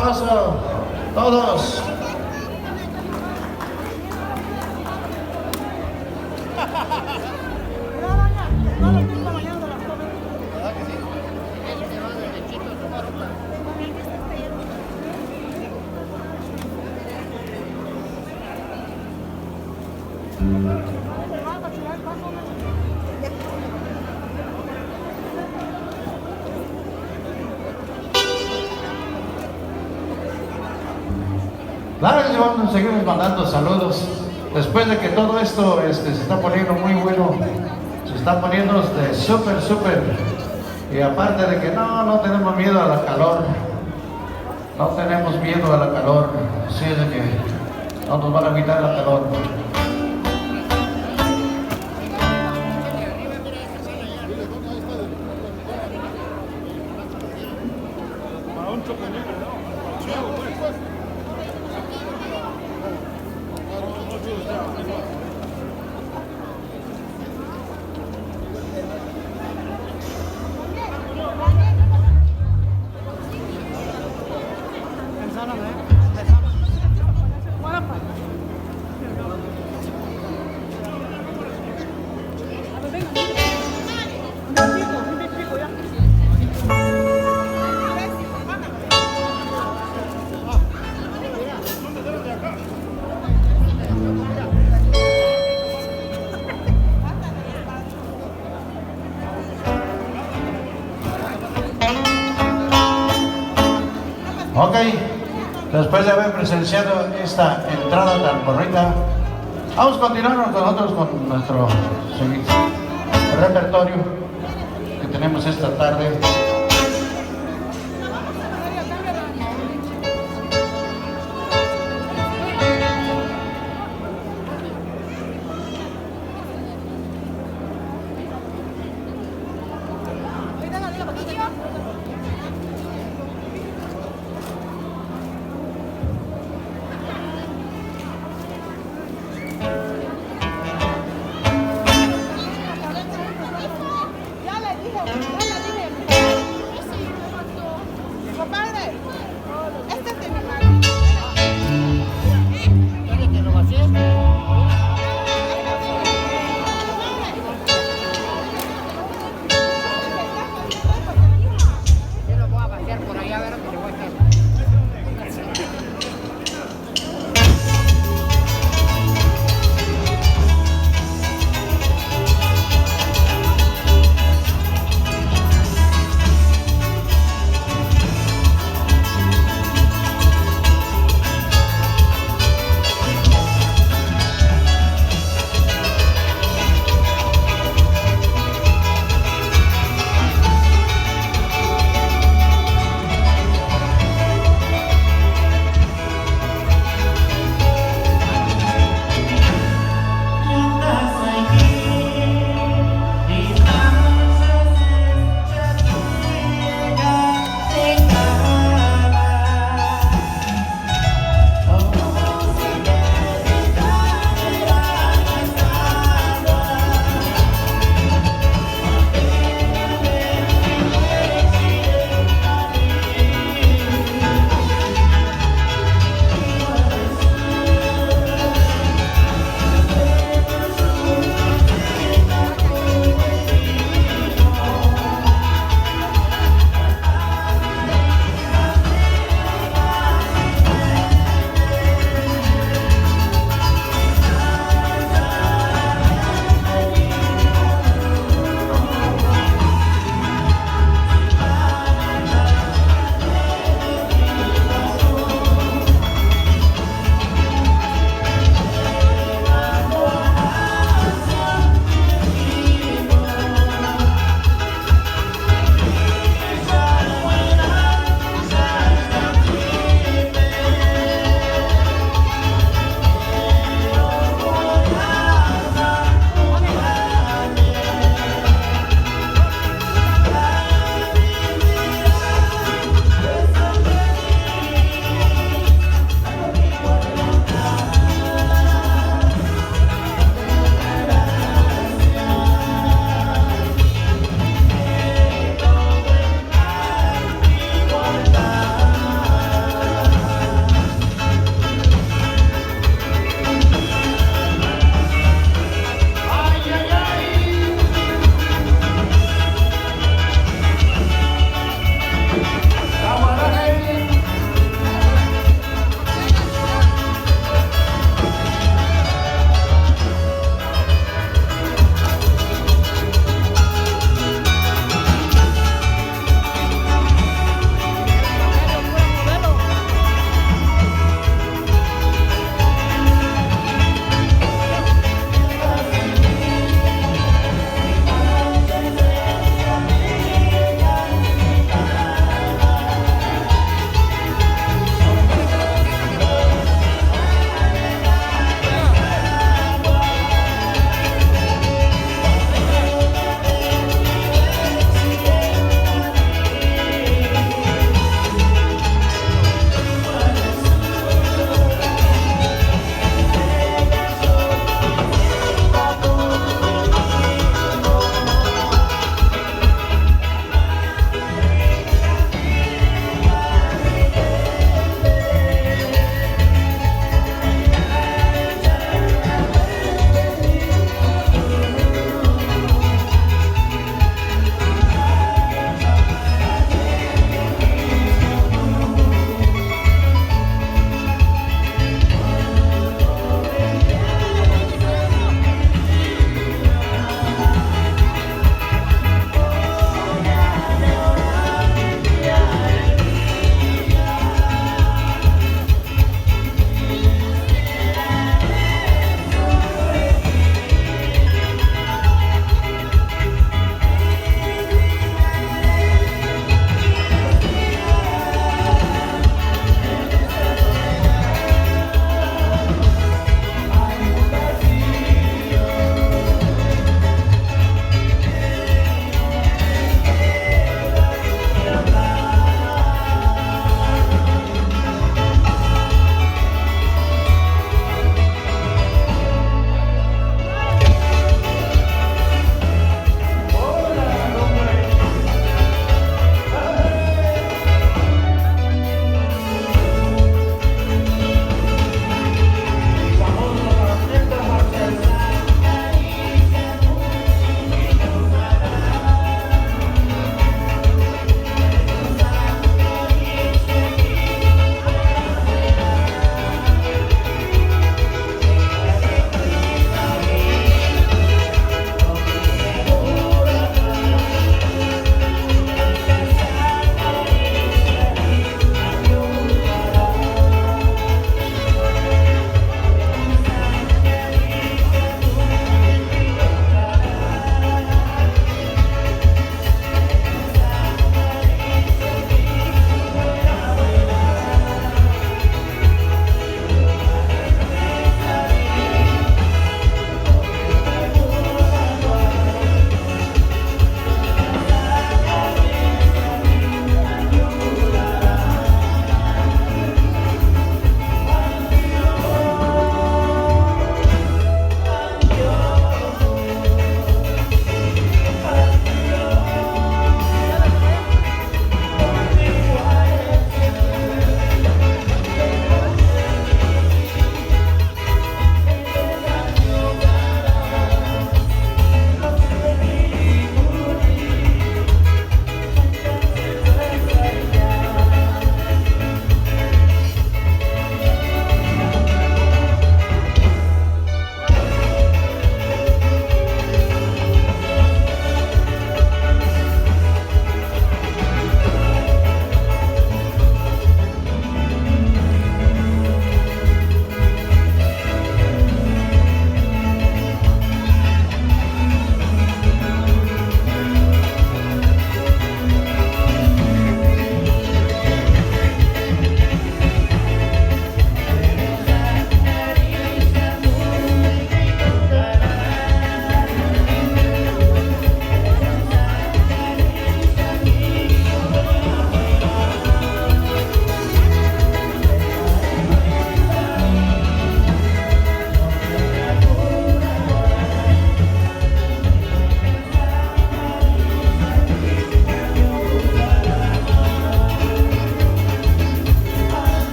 aplauso. Todos. Claro que vamos a seguir mandando saludos. Después de que todo esto se está poniendo muy bueno, se está poniendo súper. Y aparte de que no tenemos miedo a la calor. No tenemos miedo a la calor. Así es de que no nos van a quitar la calor. Ok, después de haber presenciado esta entrada tan bonita, vamos a continuar nosotros con nuestro repertorio que tenemos esta tarde.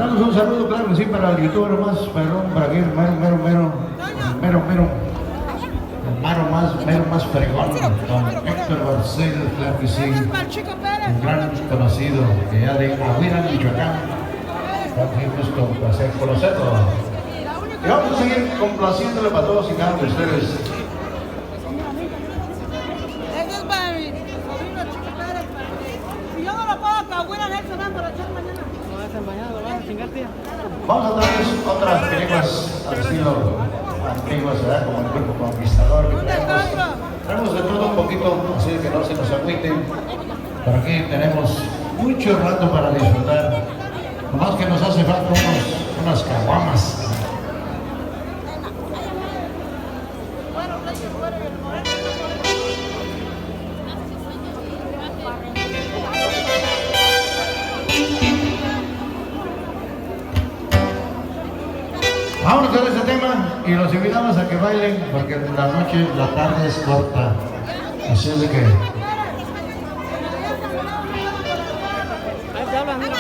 Mandamos un saludo, claro que sí, para el youtuber más perrón, para aquí, el mero más fregón, don Héctor Barcel, claro que sí, un gran conocido que ya de Aguira, Michoacán. Un gusto, un placer conocerlo. Y vamos a seguir complaciéndole para todos y cada uno de ustedes. Eso es para mi sobrino Chico Pérez. Si yo no lo puedo, que Aguira Nelson va a emborrachar mañana. ¿Lo vas a hacer mañana? ¿Lo vas a chingar, tía? Vamos a darles otras películas al estilo antiguas, ¿verdad? Como el Grupo Conquistador. Traemos de todo un poquito, así que no se nos agüiten. Por aquí tenemos mucho rato para disfrutar. Nomás que nos hace falta unas caguamas. Vamos con este tema y los invitamos a que bailen porque la tarde es corta. Así es de que... Ahí te hablan, mira.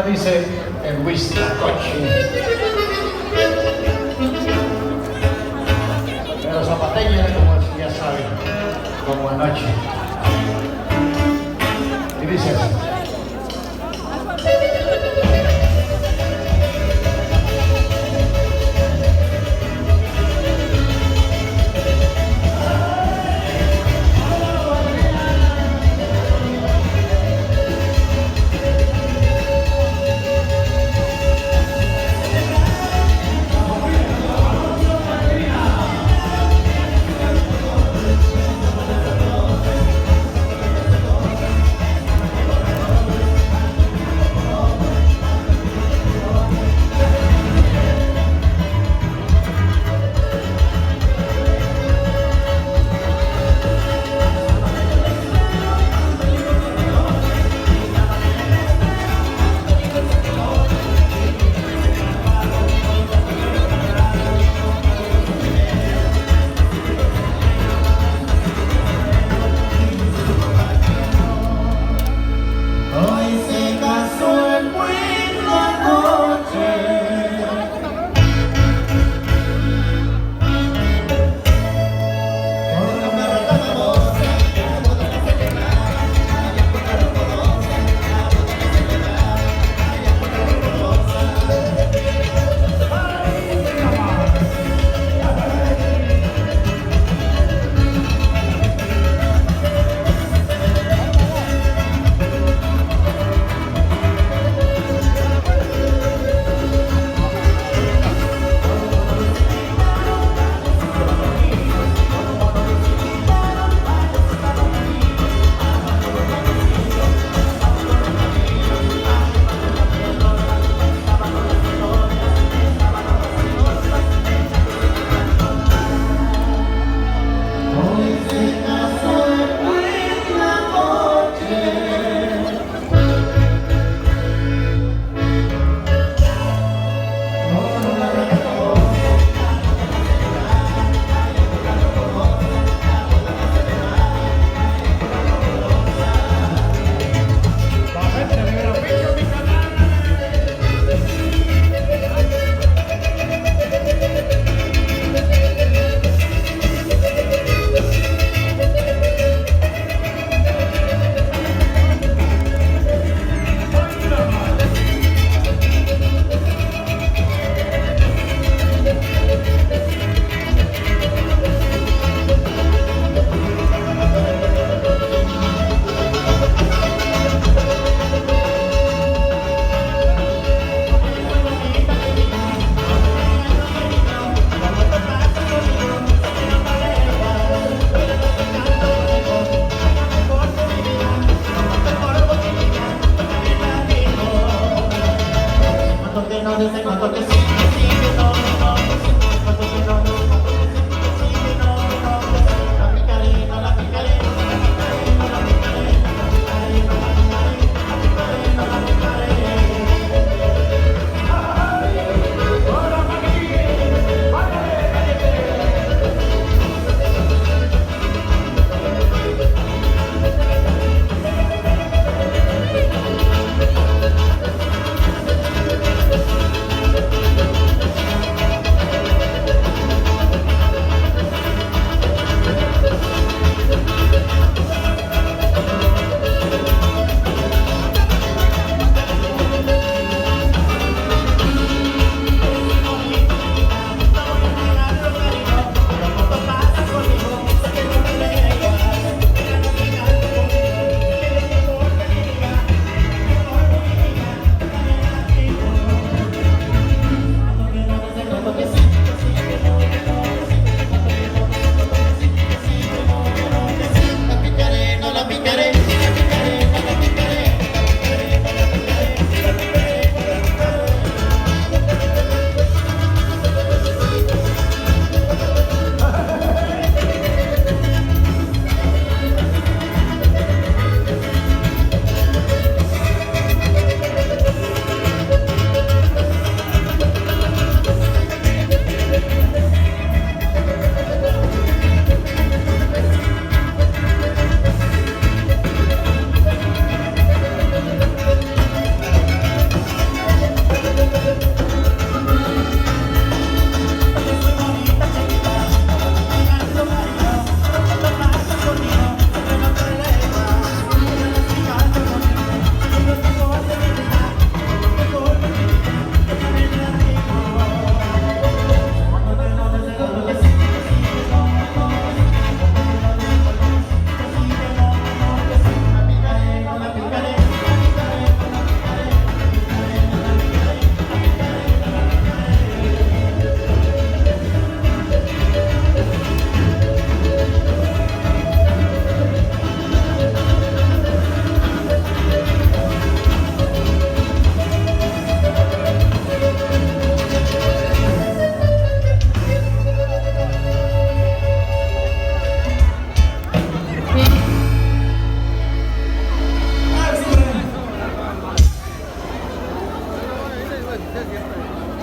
tema dice el Huitlacoche. Pero zapateña, como ya saben, como anoche. Y dice así.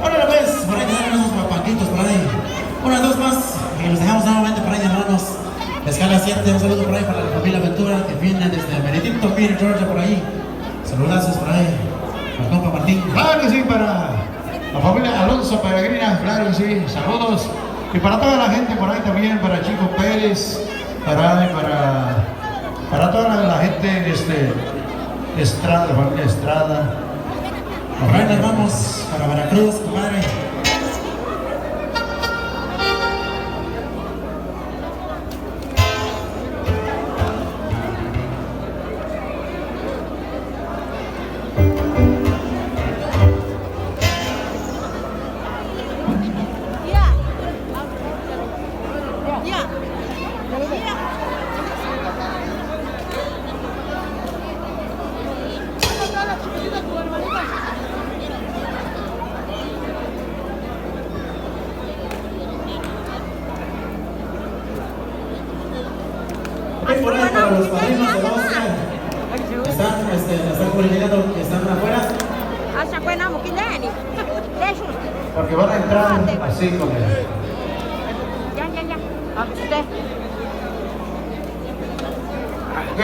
Órale pues, por ahí tenemos unos papanquitos por ahí. Una, dos más y los dejamos nuevamente por ahí, hermanos. Escala 7, un saludo por ahí para la familia Ventura que viene desde Benedicto Beach, Georgia, por ahí. Saludazos por ahí. Para compa Martín. Claro que sí, para la familia Alonso Peregrina, claro que sí, saludos. Y para toda la gente por ahí también, para Chico Pérez, para toda la gente Estrada, familia Estrada. Por ahí nos vamos para Veracruz, compadre. Por ahí para los padrinos de Oscar. Están coordinando que están afuera. Porque van a entrar así como... Ok,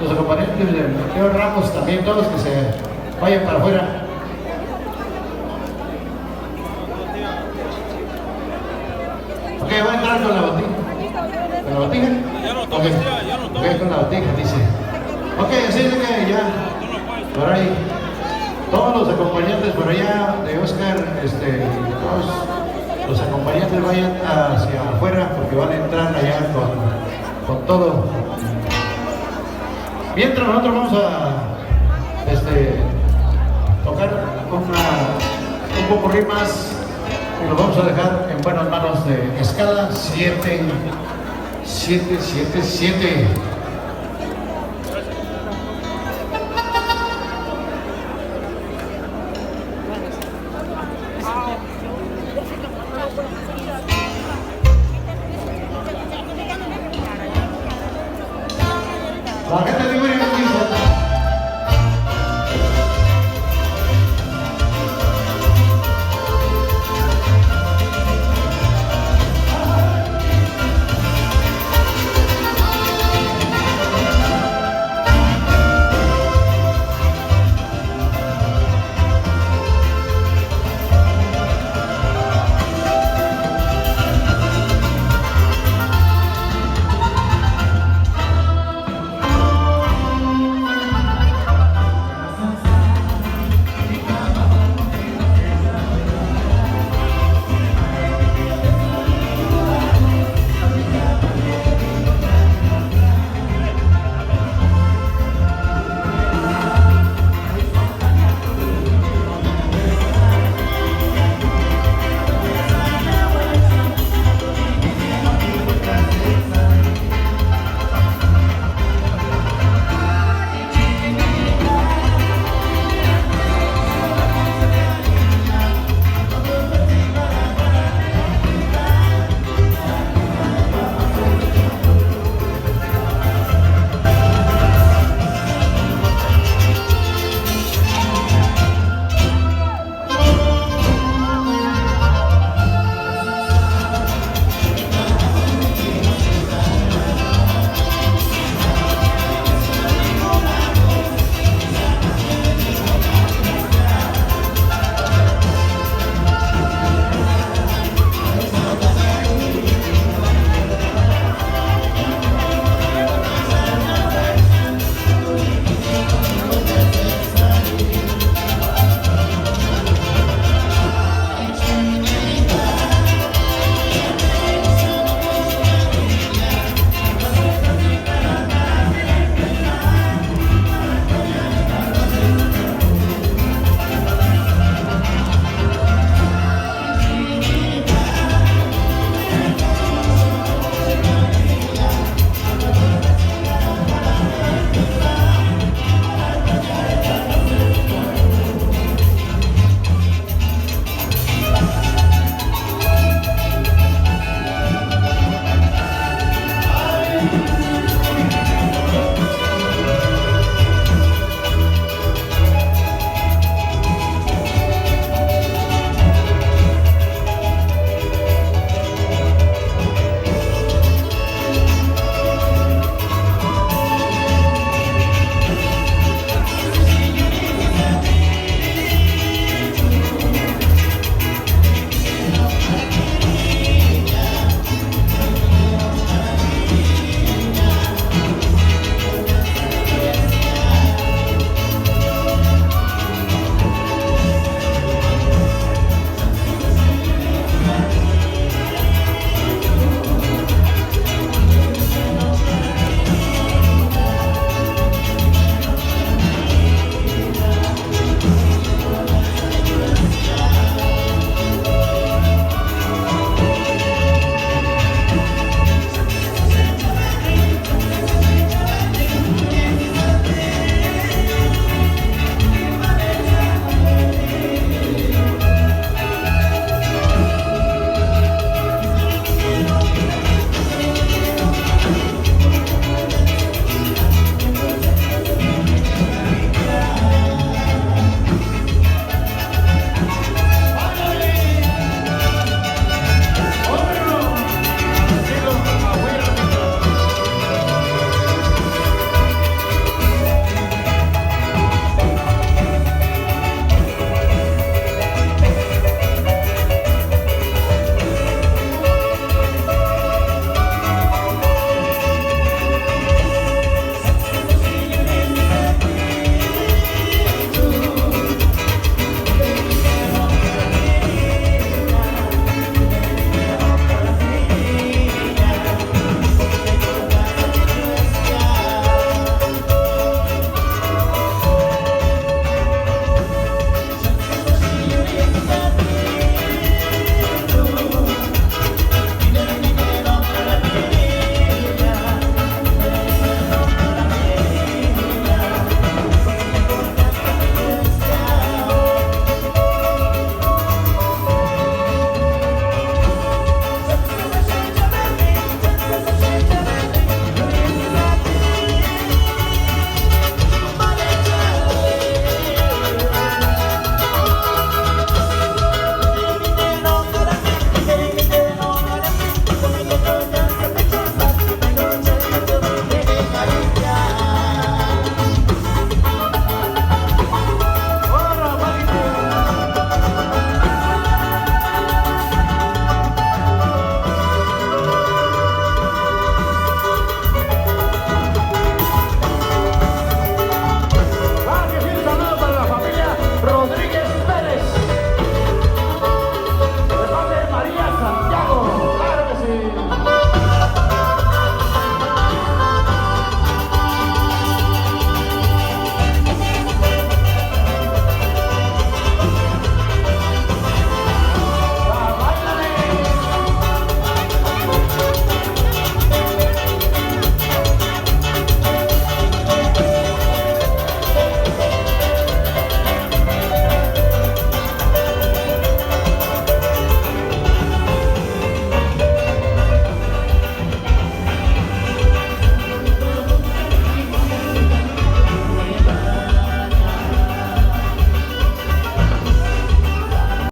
los acompañantes de Mateo Ramos también, todos que se vayan para afuera. Ok, va a entrar con la botija. ¿Con la botija? Ok, con la botija, dice. Ok, así es que ya, por ahí, todos los acompañantes por allá de Oscar, todos los acompañantes vayan hacia afuera porque van a entrar allá con todo. Mientras nosotros vamos a tocar un poco rimas y lo vamos a dejar en buenas manos de Escala 777.